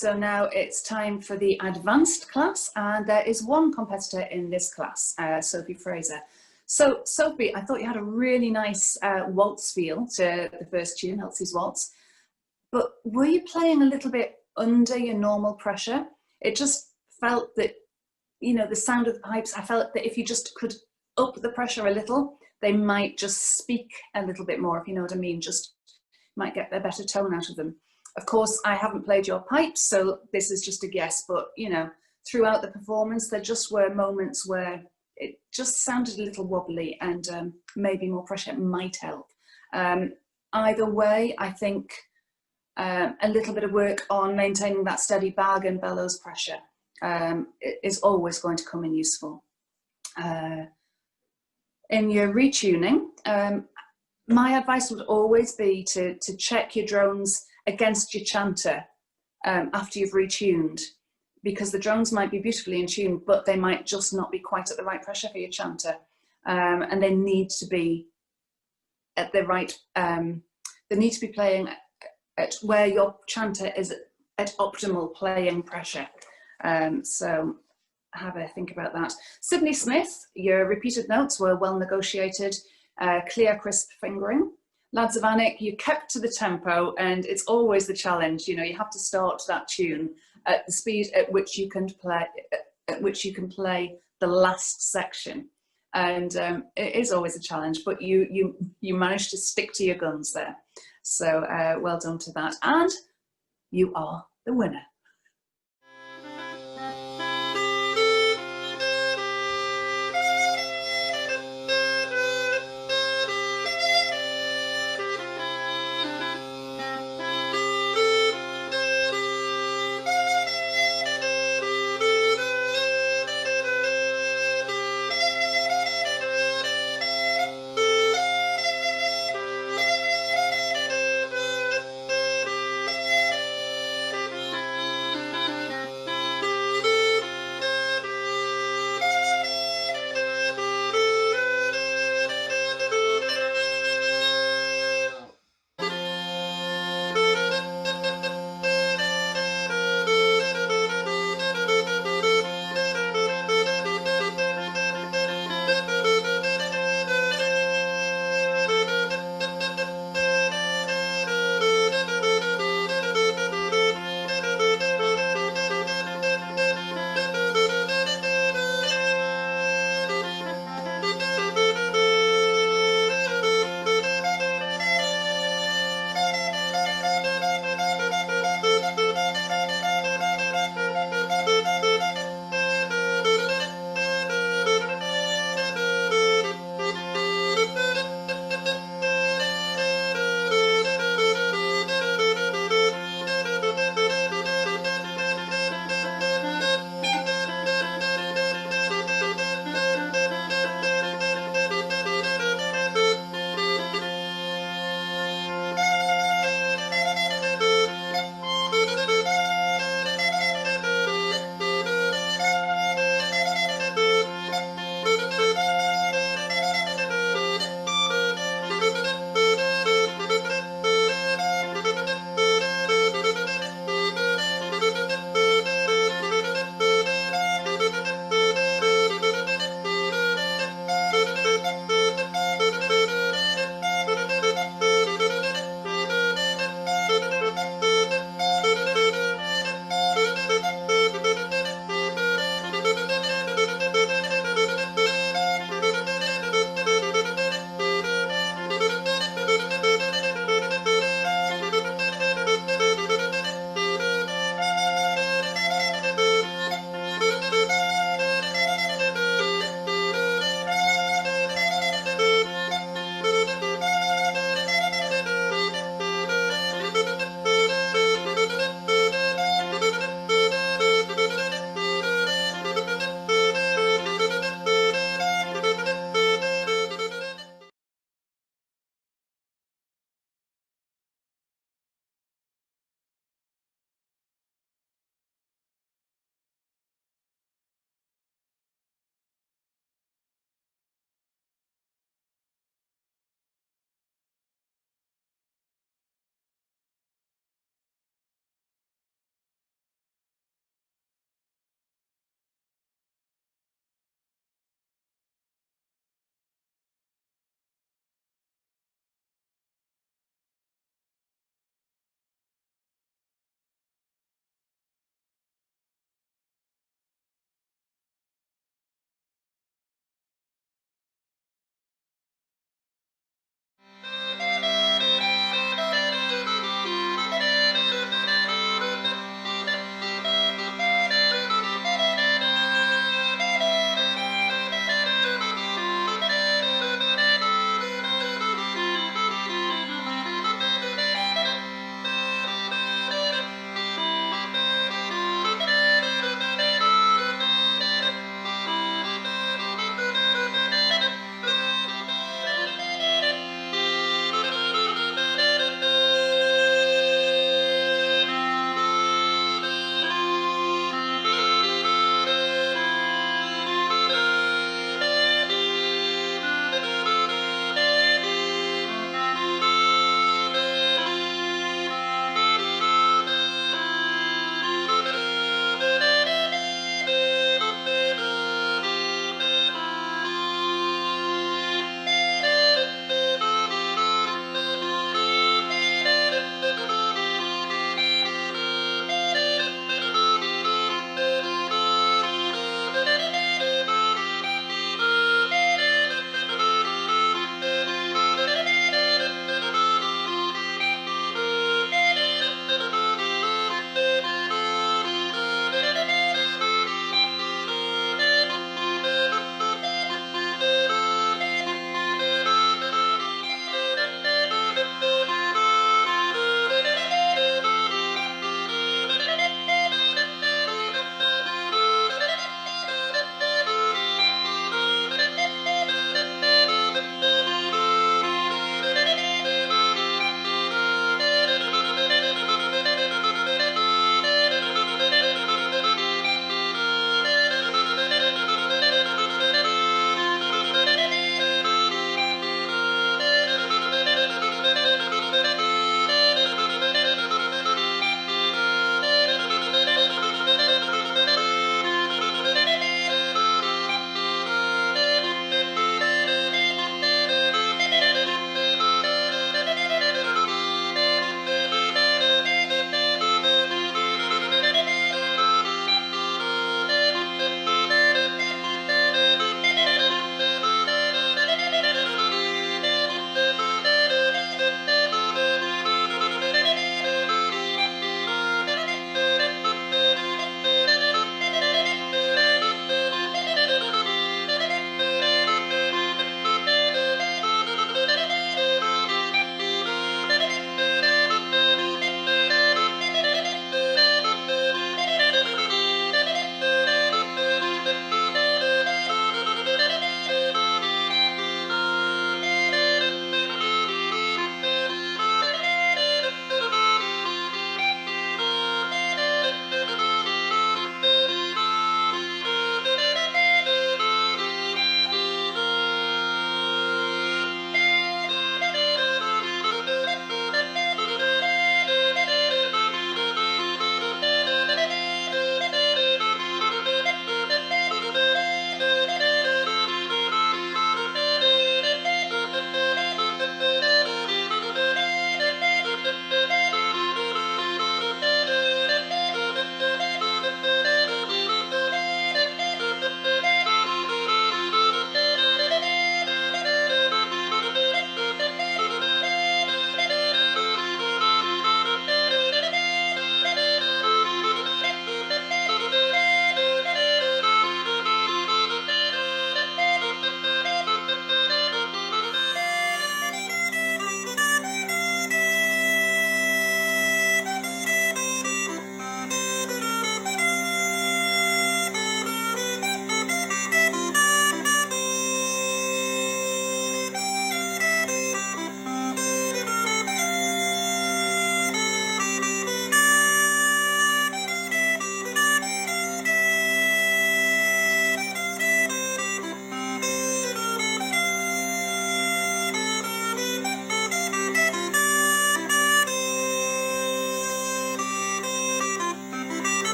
So now it's time for the advanced class, and there is one competitor in this class, Sophie Fraser. So Sophie, I thought you had a really nice waltz feel to the first tune, Elsie's Waltz, but were you playing a little bit under your normal pressure? It just felt that, you know, the sound of the pipes, I felt that if you just could up the pressure a little, they might just speak a little bit more, if you know what I mean, just might get a better tone out of them. Of course, I haven't played your pipes, so this is just a guess, but, you know, throughout the performance, there just were moments where it just sounded a little wobbly, and maybe more pressure might help. Either way, I think a little bit of work on maintaining that steady bag and bellows pressure is always going to come in useful. In your retuning, my advice would always be to check your drones against your chanter after you've retuned, because the drones might be beautifully in tune, but they might just not be quite at the right pressure for your chanter, and they need to be at the right. They need to be playing at where your chanter is at optimal playing pressure. So have a think about that. Sydney Smith, your repeated notes were well negotiated, clear, crisp fingering. Lads of Alnwick, you kept to the tempo, and it's always the challenge. You know, you have to start that tune at the speed at which you can play the last section, and it is always a challenge. But you managed to stick to your guns there, so well done to that, and you are the winner.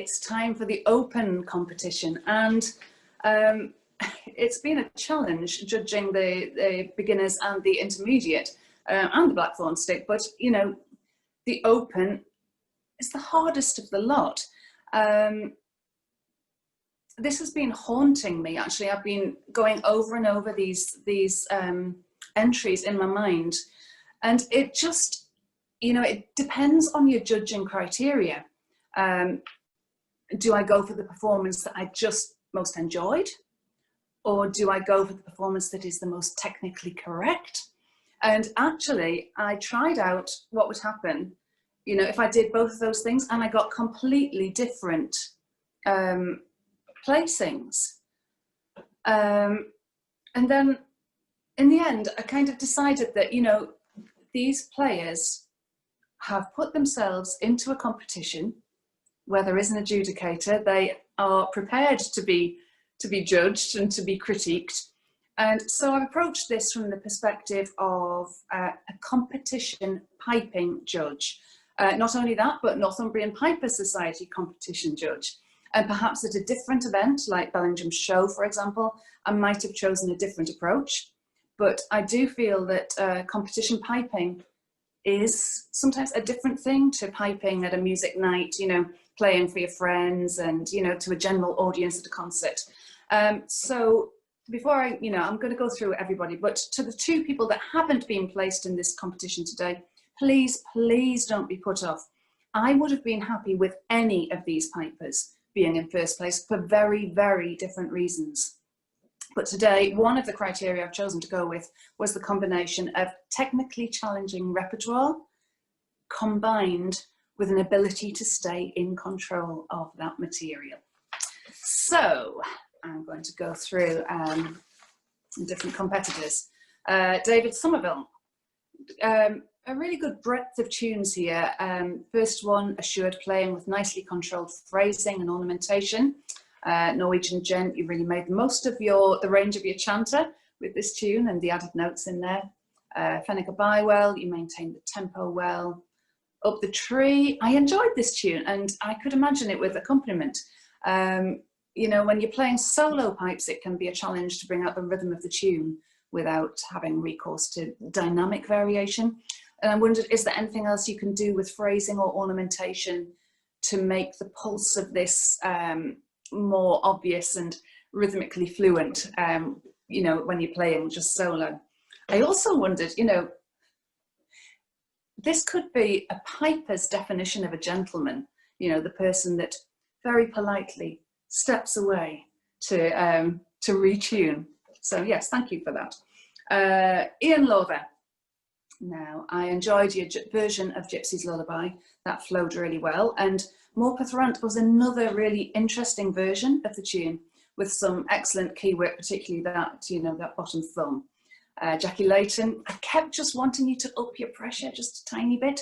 it's time for the open competition, and it's been a challenge judging the beginners and the intermediate and the Blackthorn Stick, but you know, the open is the hardest of the lot. This has been haunting me, actually. I've been going over and over these entries in my mind, and it just, you know, it depends on your judging criteria. Do I go for the performance that I just most enjoyed, or do I go for the performance that is the most technically correct? And actually, I tried out what would happen, you know, if I did both of those things, and I got completely different placings. And then in the end, I kind of decided that, you know, these players have put themselves into a competition where there is an adjudicator. They are prepared to be judged and to be critiqued. And so I've approached this from the perspective of a competition piping judge. Not only that, but Northumbrian Piper Society competition judge. And perhaps at a different event, like Bellingham's show, for example, I might have chosen a different approach. But I do feel that competition piping is sometimes a different thing to piping at a music night, you know, playing for your friends and, you know, to a general audience at a concert. So before I, you know, I'm going to go through everybody, but to the two people that haven't been placed in this competition today, please, please don't be put off. I would have been happy with any of these pipers being in first place for very, very different reasons. But today, one of the criteria I've chosen to go with was the combination of technically challenging repertoire combined with an ability to stay in control of that material. So I'm going to go through different competitors. David Somerville, a really good breadth of tunes here. First one, assured playing with nicely controlled phrasing and ornamentation. Norwegian gent, you really made the most of the range of your chanter with this tune and the added notes in there. Fenneca Bywell, you maintained the tempo well. Up the Tree, I enjoyed this tune and I could imagine it with accompaniment. You know, when you're playing solo pipes, it can be a challenge to bring out the rhythm of the tune without having recourse to dynamic variation. And I wondered, is there anything else you can do with phrasing or ornamentation to make the pulse of this more obvious and rhythmically fluent, you know, when you're playing just solo? I also wondered, you know, this could be a piper's definition of a gentleman, you know, the person that very politely steps away to retune. So yes, thank you for that. Ian Lowther. Now, I enjoyed your version of Gypsy's Lullaby. That flowed really well. And Morpeth Rant was another really interesting version of the tune with some excellent key work, particularly that, you know, that bottom thumb. Jackie Layton, I kept just wanting you to up your pressure just a tiny bit.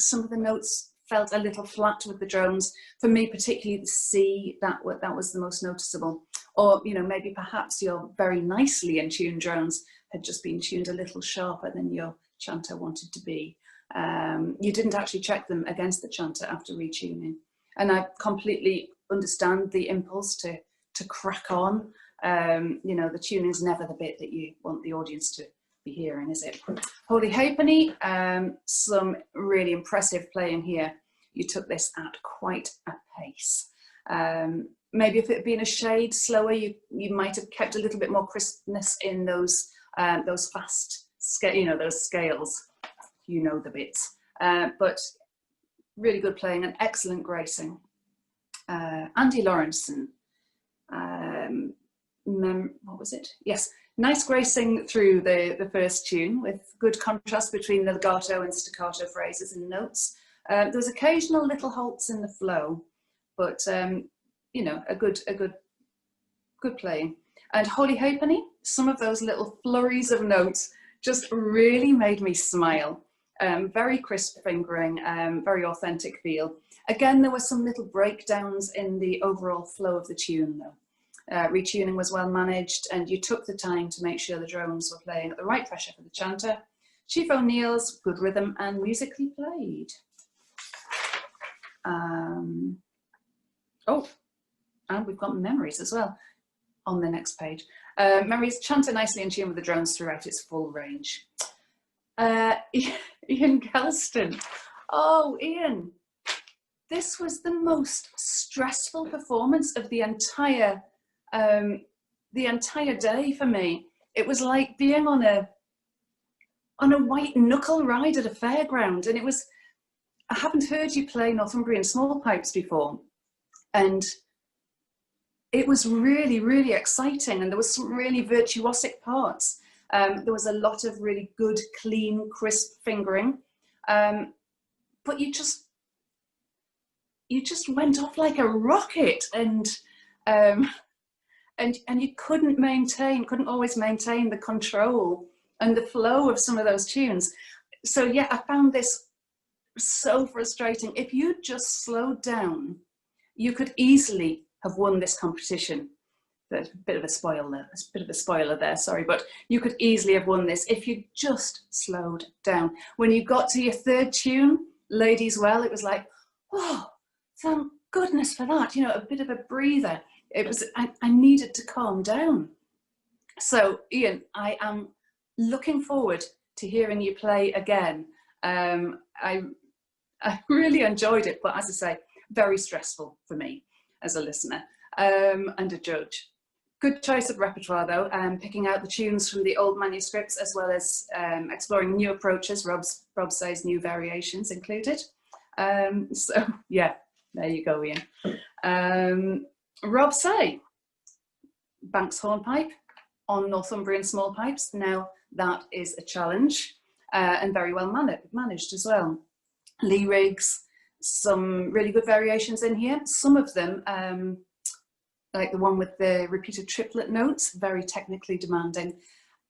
Some of the notes felt a little flat with the drones. For me, particularly the C, that was the most noticeable. Or, you know, maybe perhaps your very nicely in tune drones had just been tuned a little sharper than your chanter wanted to be. You didn't actually check them against the chanter after retuning. And I completely understand the impulse to crack on. You know, the tuning is never the bit that you want the audience to be hearing, is it? Holy Halfpenny, some really impressive playing here. You took this at quite a pace. Maybe if it had been a shade slower, you might have kept a little bit more crispness in those fast, you know, those scales. You know the bits. But really good playing and excellent gracing. Andy Lawrenson. What was it? Yes, nice gracing through the first tune with good contrast between the legato and staccato phrases and notes. There was occasional little halts in the flow, but you know, a good playing. And Holy Halfpenny, some of those little flurries of notes just really made me smile. Very crisp fingering, very authentic feel. Again, there were some little breakdowns in the overall flow of the tune though. Retuning was well managed and you took the time to make sure the drones were playing at the right pressure for the chanter. Chief O'Neill's good rhythm and musically played. Oh, and we've got memories as well on the next page. Memories chanted nicely in tune with the drones throughout its full range. Ian Gelston. Oh, Ian, this was the most stressful performance of the entire day for me. It was like being on a white knuckle ride at a fairground, and I haven't heard you play Northumbrian Smallpipes before, and it was really, really exciting, and there was some really virtuosic parts. There was a lot of really good, clean, crisp fingering, but you just went off like a rocket, and you couldn't always maintain the control and the flow of some of those tunes. So yeah, I found this so frustrating. If you just slowed down, you could easily have won this competition. There's a bit of a spoiler there, sorry, but you could easily have won this if you just slowed down. When you got to your third tune, Ladies Well, it was like, oh, thank goodness for that, you know, a bit of a breather. It was, I needed to calm down. So Ian, I am looking forward to hearing you play again. I really enjoyed it, but as I say, very stressful for me as a listener and a judge. Good choice of repertoire though, picking out the tunes from the old manuscripts as well as exploring new approaches. Rob says new variations included. So yeah, there you go, Ian. Rob say, Banks hornpipe on Northumbrian Smallpipes. Now that is a challenge and very well managed as well. Lee rigs, some really good variations in here. Some of them, like the one with the repeated triplet notes, very technically demanding.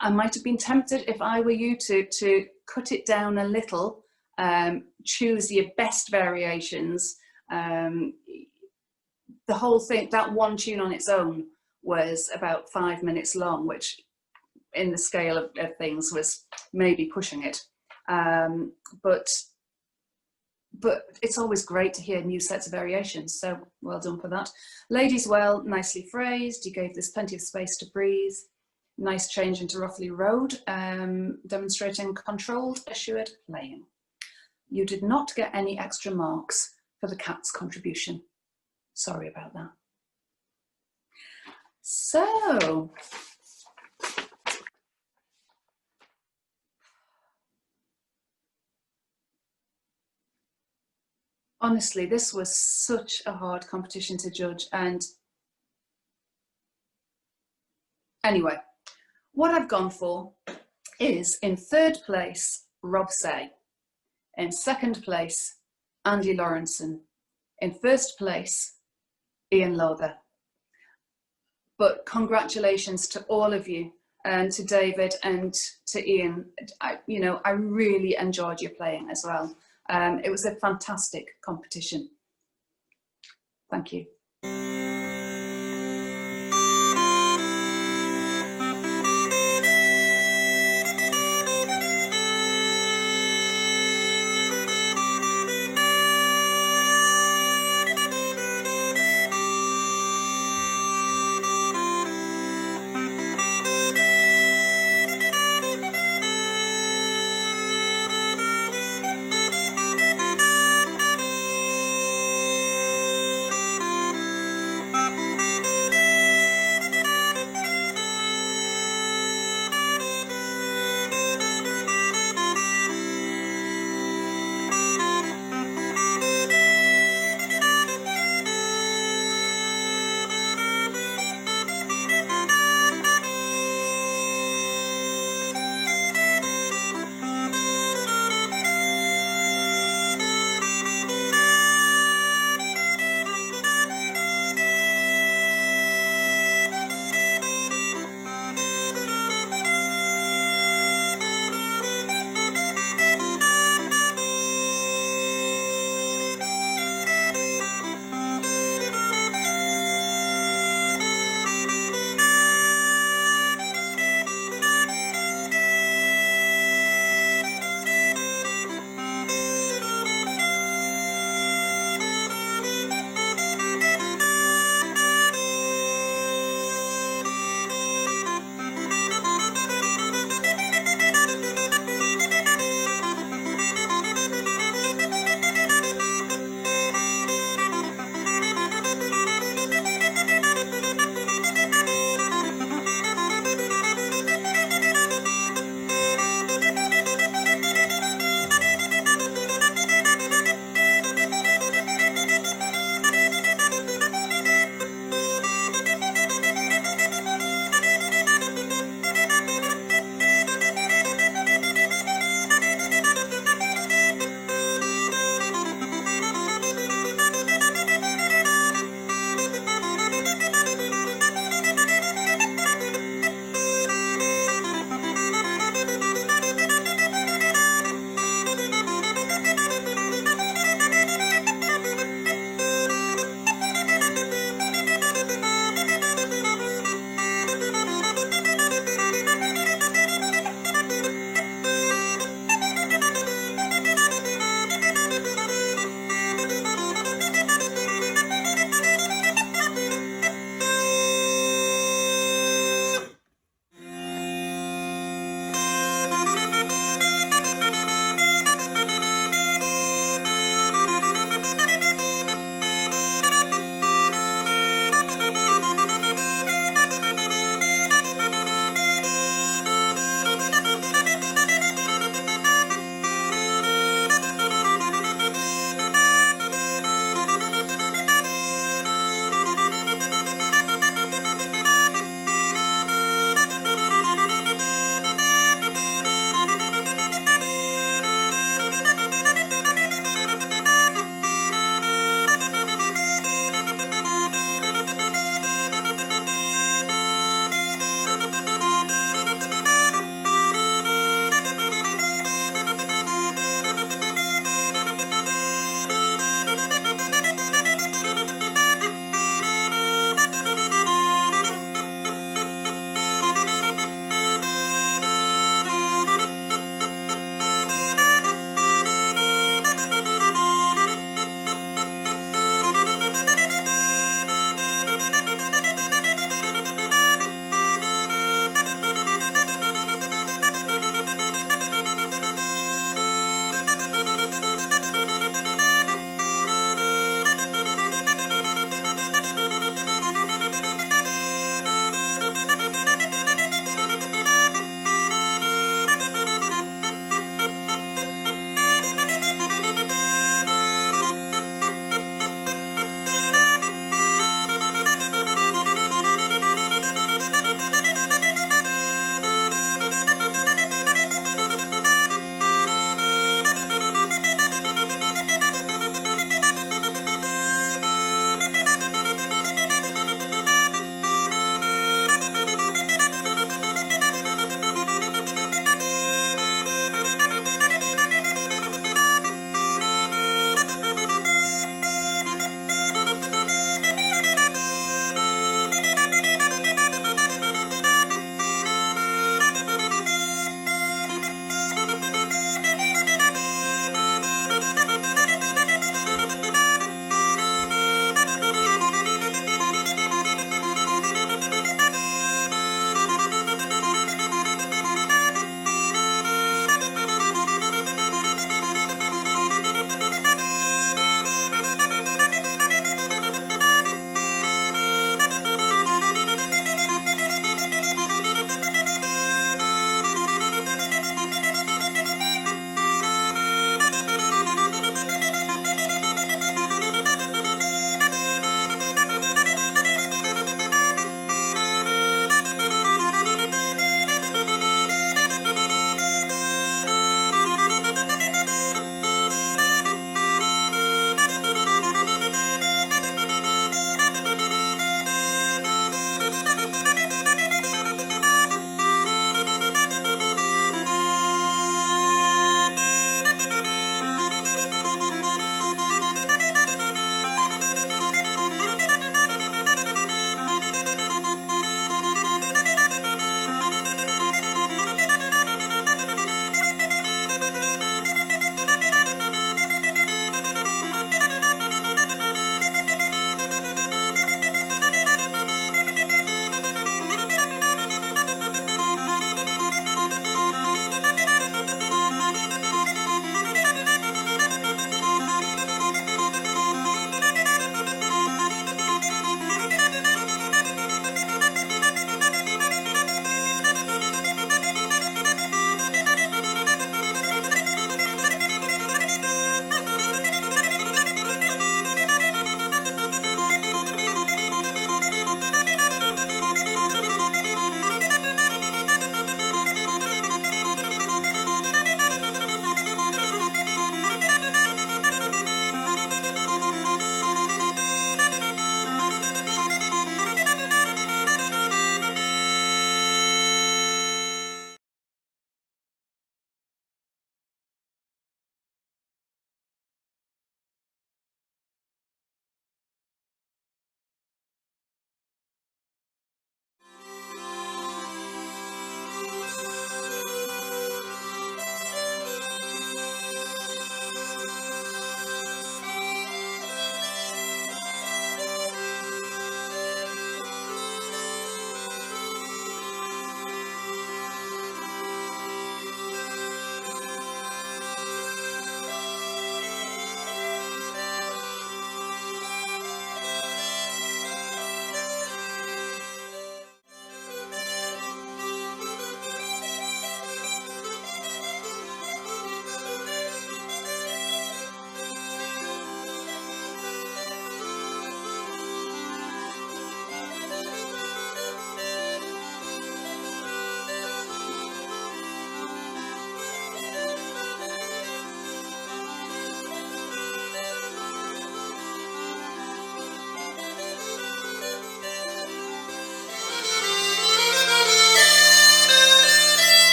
I might have been tempted, if I were you, to cut it down a little, choose your best variations. The whole thing, that one tune on its own was about 5 minutes long, which in the scale of things was maybe pushing it. But it's always great to hear new sets of variations, so well done for that. Ladies Well, nicely phrased. You gave this plenty of space to breathe. Nice change into Roughly Road, demonstrating controlled, assured playing. You did not get any extra marks for the cat's contribution. Sorry about that. So, honestly, this was such a hard competition to judge. And anyway, what I've gone for is, in third place, Rob Say. In second place, Andy Lawrenson. In first place, Ian Lowther. But congratulations to all of you, and to David and to Ian. I really enjoyed your playing as well. It was a fantastic competition. Thank you.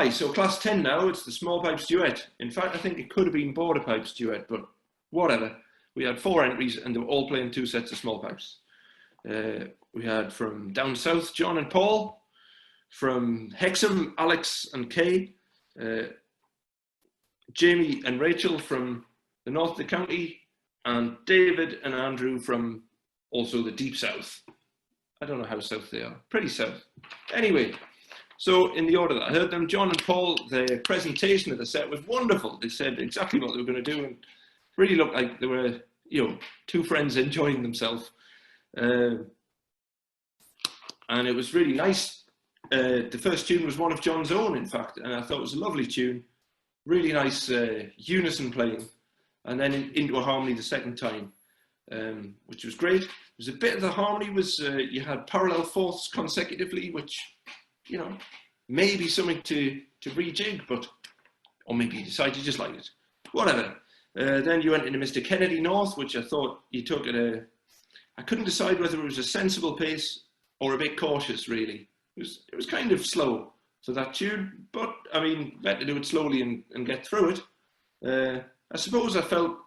Aye, so class 10 now, it's the Smallpipes Duet. In fact, I think it could have been Border Pipes Duet, but whatever. We had 4 entries and they were all playing 2 sets of small pipes. We had from down south, John and Paul. From Hexham, Alex and Kay. Jamie and Rachel from the north of the county. And David and Andrew from also the deep south. I don't know how south they are. Pretty south. Anyway, so in the order that I heard them, John and Paul, their presentation of the set was wonderful. They said exactly what they were going to do and really looked like they were, you know, 2 friends enjoying themselves. And it was really nice. The first tune was one of John's own, in fact, and I thought it was a lovely tune. Really nice unison playing, and then into a harmony the second time, which was great. There was a bit of the harmony was you had parallel fourths consecutively, which, you know, maybe something to rejig, but, or maybe you decide you just like it. Whatever. Then you went into Mr. Kennedy North, which I thought you took at a, I couldn't decide whether it was a sensible pace or a bit cautious, really. It was kind of slow for that tune, but I mean, better do it slowly and get through it. I suppose I felt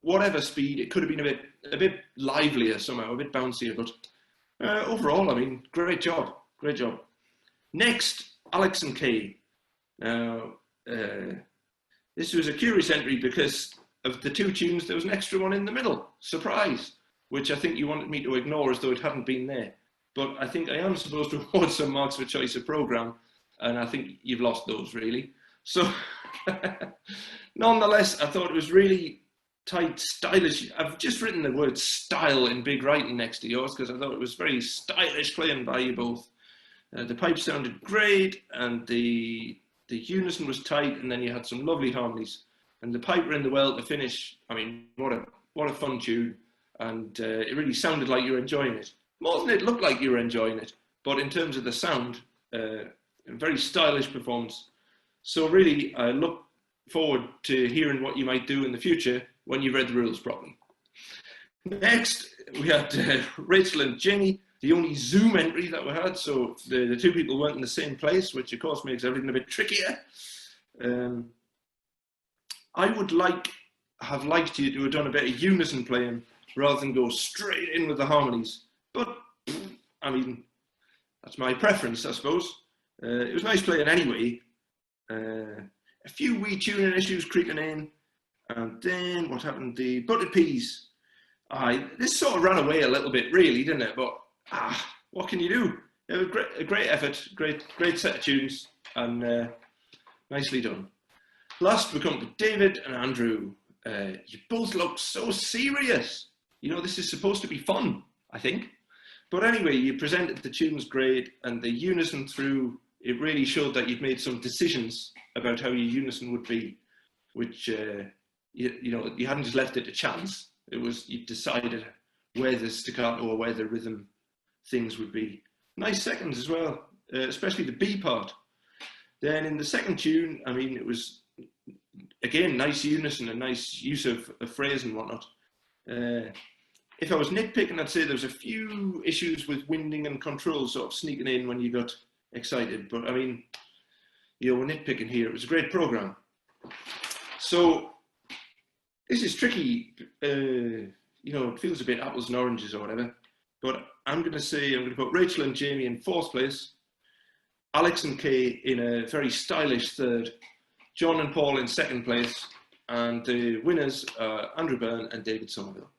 whatever speed, it could have been a bit livelier somehow, a bit bouncier, but overall, I mean, great job. Next, Alex and Kay. Now, this was a curious entry because of the 2 tunes, there was an extra one in the middle, surprise, which I think you wanted me to ignore as though it hadn't been there. But I think I am supposed to award some marks for choice of programme, and I think you've lost those, really. So, nonetheless, I thought it was really tight, stylish. I've just written the word style in big writing next to yours because I thought it was very stylish playing by you both. The pipes sounded great, and the unison was tight, and then you had some lovely harmonies. And the piper in the well to finish, I mean, what a fun tune, and it really sounded like you were enjoying it. More than it looked like you were enjoying it, but in terms of the sound, a very stylish performance. So really, I look forward to hearing what you might do in the future when you've read the rules properly. Next, we had Rachel and Jamie, the only Zoom entry that we had, so the 2 people weren't in the same place, which of course makes everything a bit trickier. I would have liked you to have done a bit of unison playing rather than go straight in with the harmonies. But, I mean, that's my preference, I suppose. It was nice playing anyway. A few wee tuning issues creeping in. And then, what happened? The buttered peas. This sort of ran away a little bit, really, didn't it? But, what can you do? It was a great effort, great set of tunes, and nicely done. Last, we come to David and Andrew. You both look so serious. You know, this is supposed to be fun, I think. But anyway, you presented the tunes great, and the unison through, it really showed that you'd made some decisions about how your unison would be, which, you know, you hadn't just left it to chance. It was, you decided where the staccato or where the rhythm things would be. Nice seconds as well, especially the B part. Then in the second tune, I mean, it was, again, nice unison and nice use of phrase and whatnot. If I was nitpicking, I'd say there was a few issues with winding and control sort of sneaking in when you got excited. But I mean, you know, we're nitpicking here. It was a great program. So this is tricky. You know, it feels a bit apples and oranges or whatever. But I'm going to put Rachel and Jamie in 4th place, Alex and Kay in a very stylish 3rd, John and Paul in 2nd place, and the winners are Andrew Byrne and David Somerville.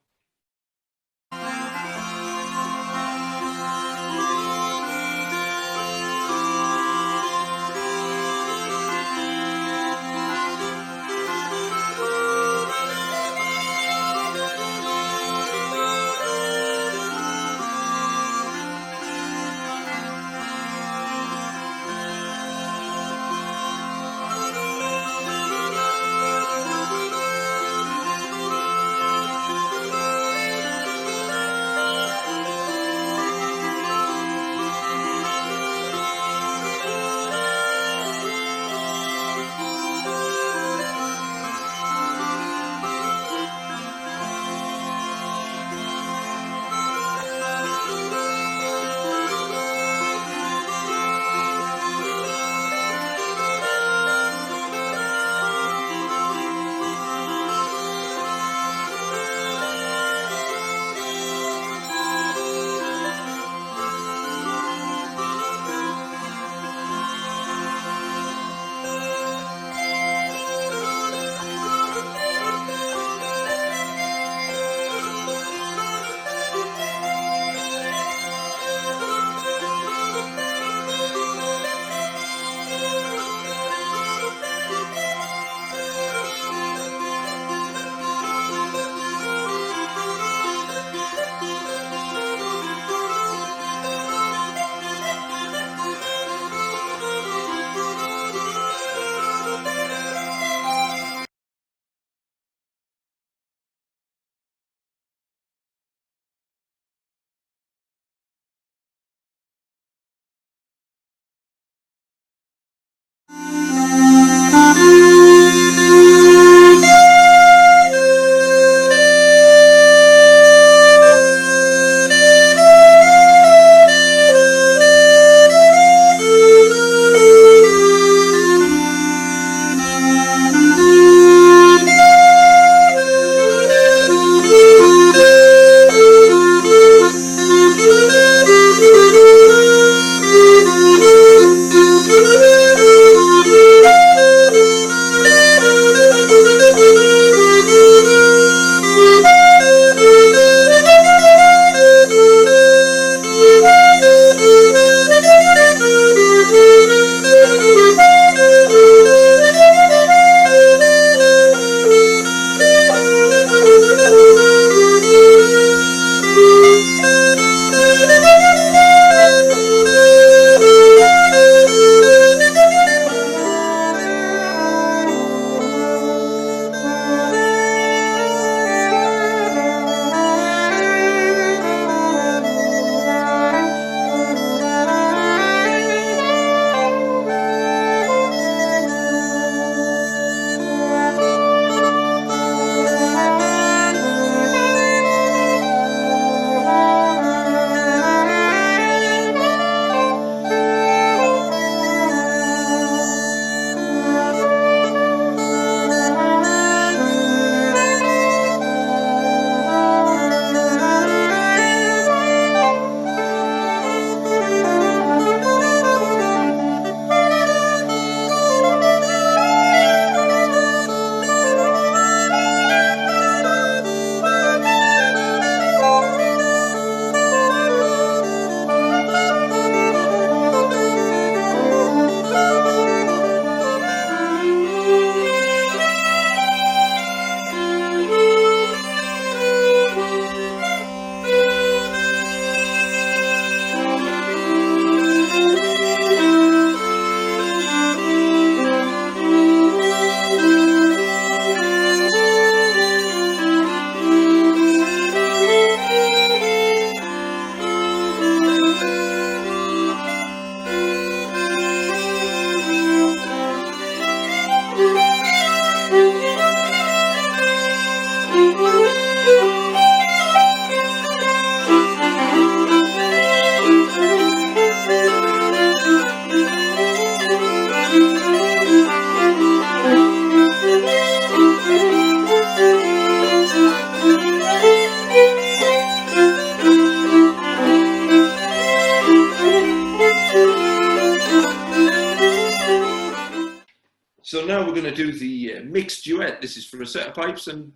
going to do the mixed duet. This is for a set of pipes and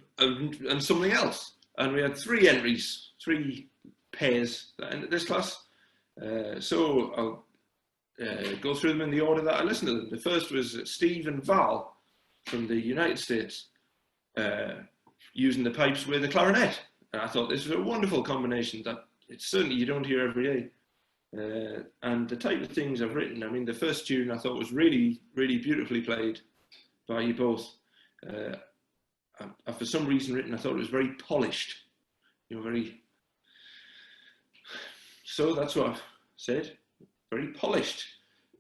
something else. And we had 3 entries, 3 pairs that ended this class. So I'll go through them in the order that I listened to them. The first was Steve and Val from the United States, using the pipes with a clarinet. And I thought this was a wonderful combination that it's certainly you don't hear every day. And the type of things I've written, I mean, the first tune I thought was really, really beautifully played by you both. I've for some reason written, I thought it was very polished, you know, very. So that's what I've said, very polished.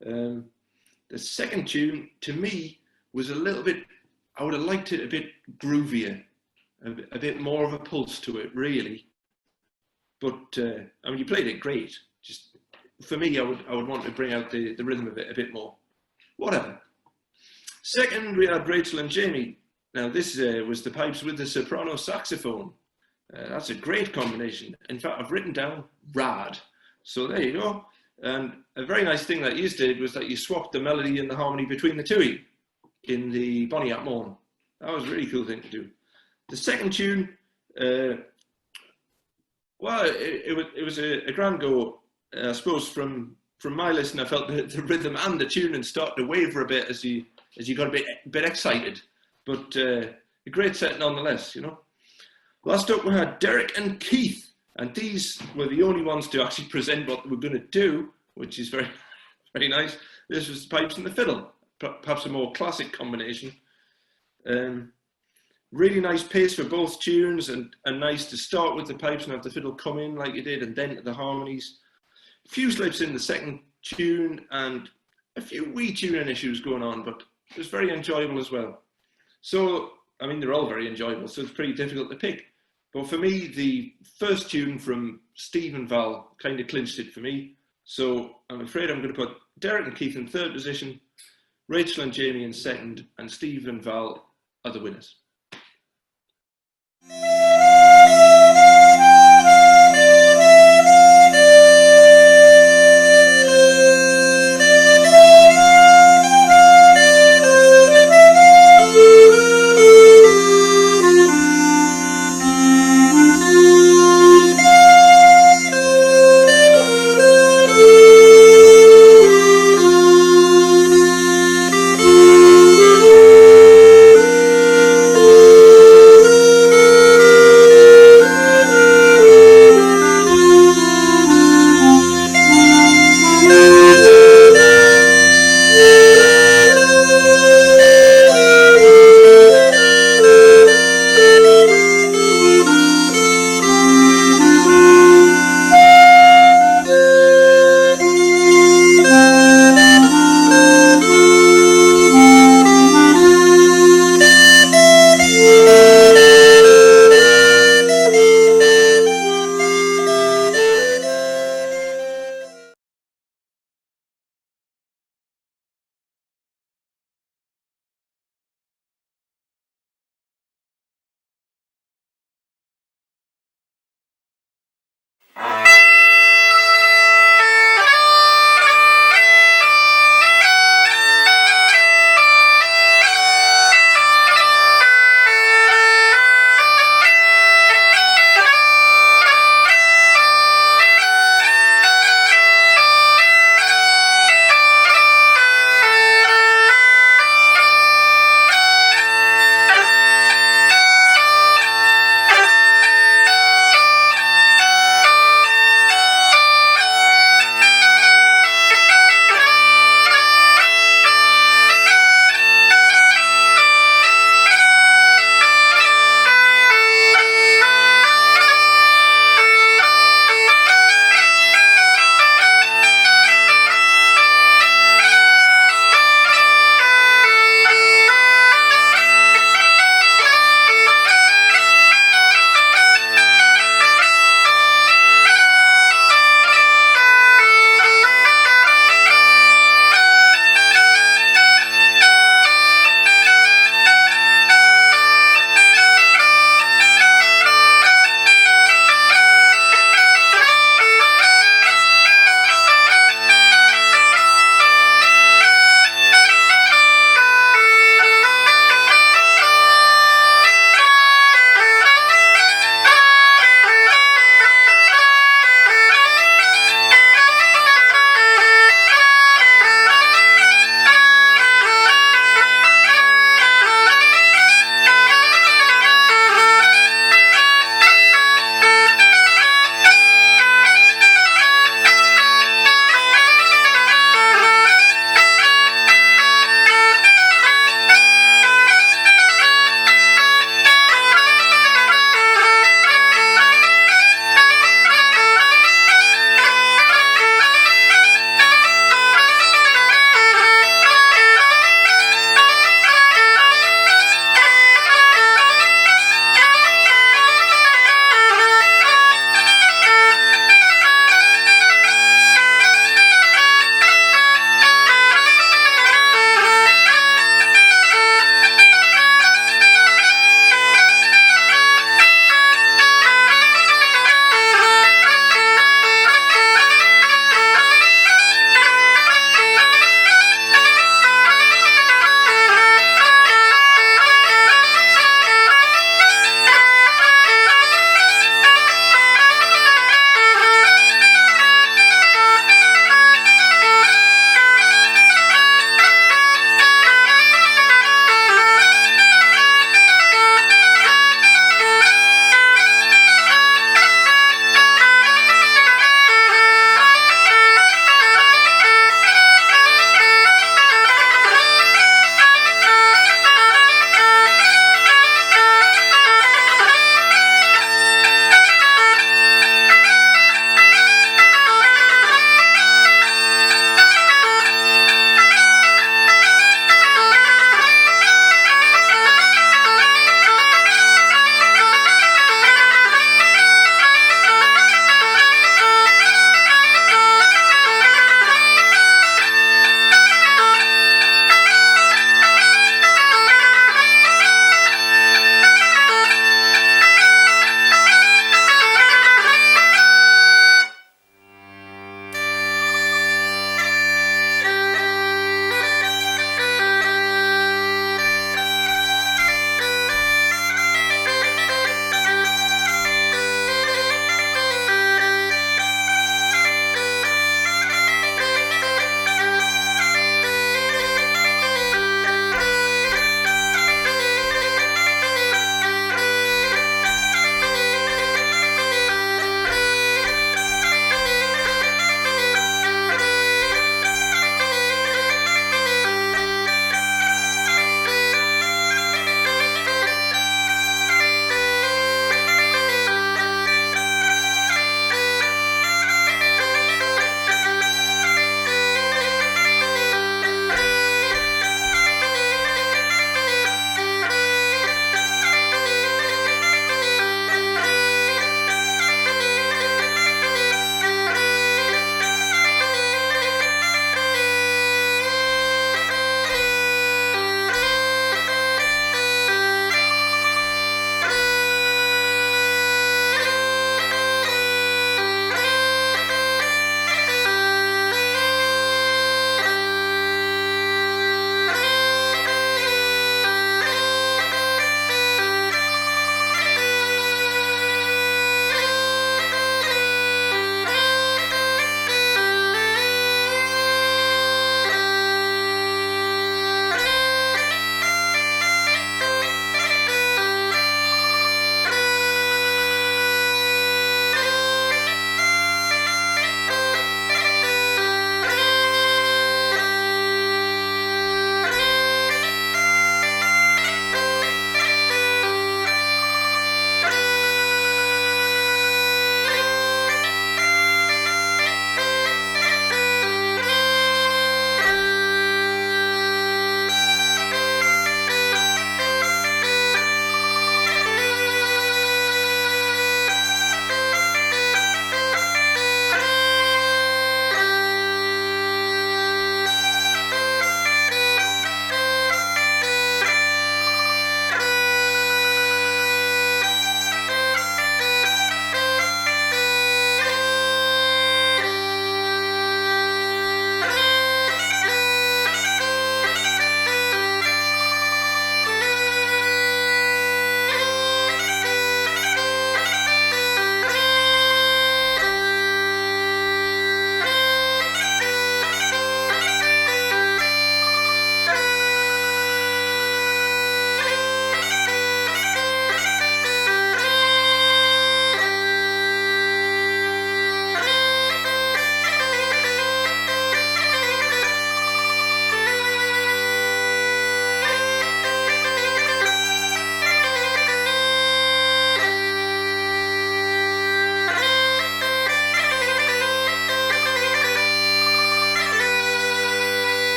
The second tune, to me, was a little bit, I would have liked it a bit groovier, a bit more of a pulse to it, really. But, I mean, you played it great. Just, for me, I would want to bring out the rhythm of it a bit more. Whatever. Second, we had Rachel and Jamie. Now, this was the pipes with the soprano saxophone. That's a great combination. In fact, I've written down rad. So there you go. And a very nice thing that you did was that you swapped the melody and the harmony between the two of you in the Bonnie at Morn. That was a really cool thing to do. The second tune, well, it was a grand go. I suppose from my listen, I felt the rhythm and the tuning started to waver a bit as you got a bit excited. But a great set nonetheless, you know. Last up, we had Derek and Keith. And these were the only ones to actually present what we're going to do, which is very, very nice. This was the pipes and the fiddle, perhaps a more classic combination. Really nice pace for both tunes, and nice to start with the pipes and have the fiddle come in like you did, and then to the harmonies. A few slips in the second tune, and a few wee tuning issues going on, but it was very enjoyable as well. So, I mean, they're all very enjoyable, so it's pretty difficult to pick. But for me, the first tune from Steve and Val kind of clinched it for me. So I'm afraid I'm going to put Derek and Keith in third position, Rachel and Jamie in second, and Steve and Val are the winners.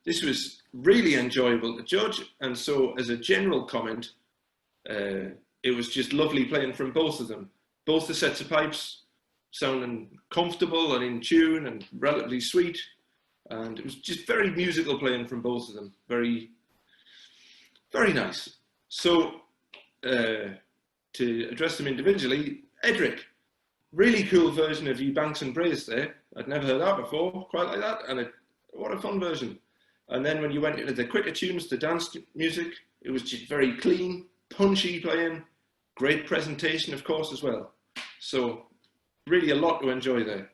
This was really enjoyable to judge, and so as a general comment, it was just lovely playing from both of them. Both the sets of pipes sounding comfortable and in tune and relatively sweet, and it was just very musical playing from both of them. Very, very nice. So to address them individually, Edric, really cool version of You Banks and Braes there. I'd never heard that before, quite like that, and what a fun version. And then when you went into the quicker tunes, the dance music, it was just very clean, punchy playing, great presentation, of course, as well. So really a lot to enjoy there.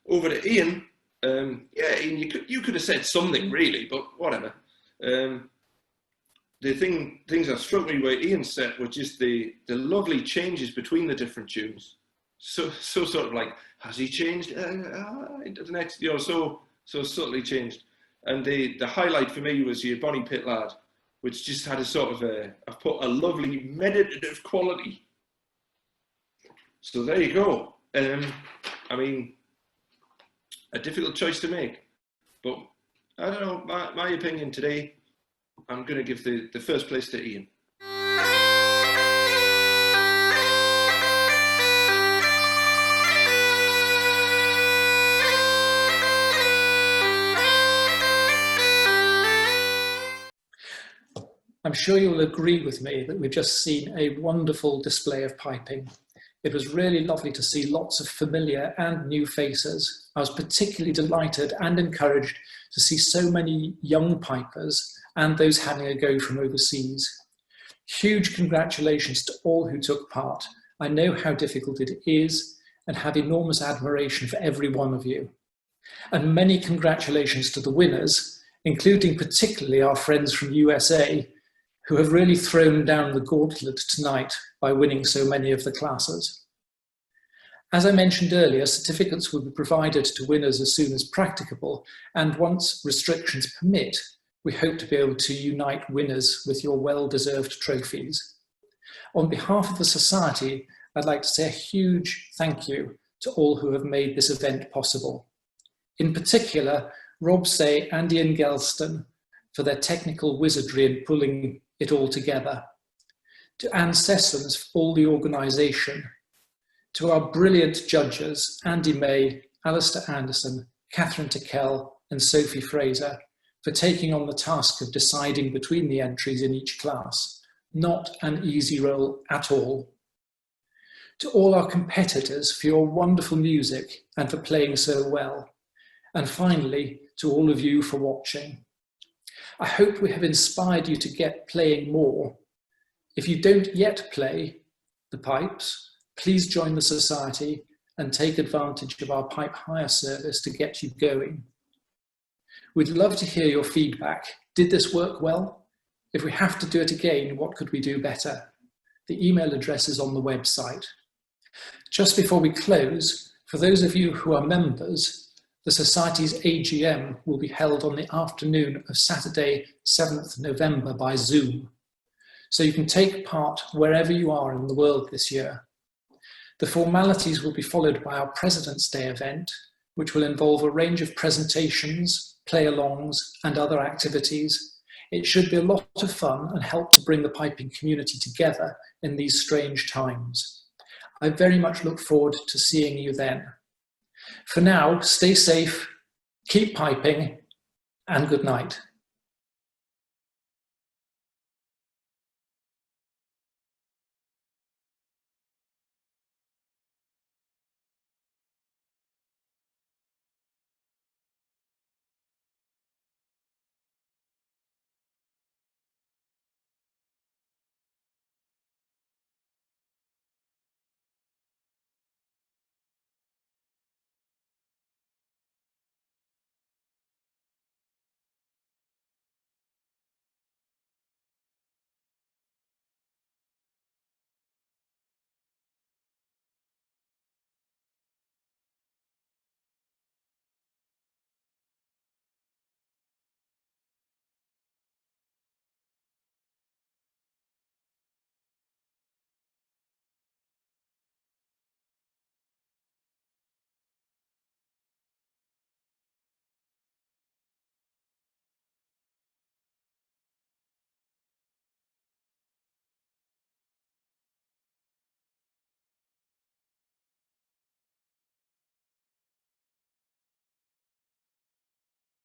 Over to Ian. Yeah, Ian, you could have said something really, but whatever. The things that struck me where Ian said were just the lovely changes between the different tunes. So sort of like, has he changed into the next, you know, so subtly changed. And the highlight for me was your Bonnie Pit Lad, which just had a sort of a lovely meditative quality. So there you go. I mean, a difficult choice to make, but I don't know, my opinion today, I'm going to give the first place to Ian. I'm sure you'll agree with me that we've just seen a wonderful display of piping. It was really lovely to see lots of familiar and new faces. I was particularly delighted and encouraged to see so many young pipers and those having a go from overseas. Huge congratulations to all who took part. I know how difficult it is and have enormous admiration for every one of you. And many congratulations to the winners, including particularly our friends from USA, who have really thrown down the gauntlet tonight by winning so many of the classes. As I mentioned earlier, certificates will be provided to winners as soon as practicable, and once restrictions permit, we hope to be able to unite winners with your well-deserved trophies. On behalf of the Society, I'd like to say a huge thank you to all who have made this event possible. In particular, Rob Say and Ian Gelston for their technical wizardry in pulling it all together. To Anne Sessoms for all the organisation. To our brilliant judges, Andy May, Alistair Anderson, Kathryn Tickell and Sophie Fraser, for taking on the task of deciding between the entries in each class. Not an easy role at all. To all our competitors for your wonderful music and for playing so well. And finally, to all of you for watching. I hope we have inspired you to get playing more. If you don't yet play the pipes, please join the Society and take advantage of our pipe hire service to get you going. We'd love to hear your feedback. Did this work well? If we have to do it again, what could we do better? The email address is on the website. Just before we close, for those of you who are members, the Society's AGM will be held on the afternoon of Saturday, 7th November by Zoom. So you can take part wherever you are in the world this year. The formalities will be followed by our President's Day event, which will involve a range of presentations, play-alongs and other activities. It should be a lot of fun and help to bring the piping community together in these strange times. I very much look forward to seeing you then. For now, stay safe, keep piping, and good night.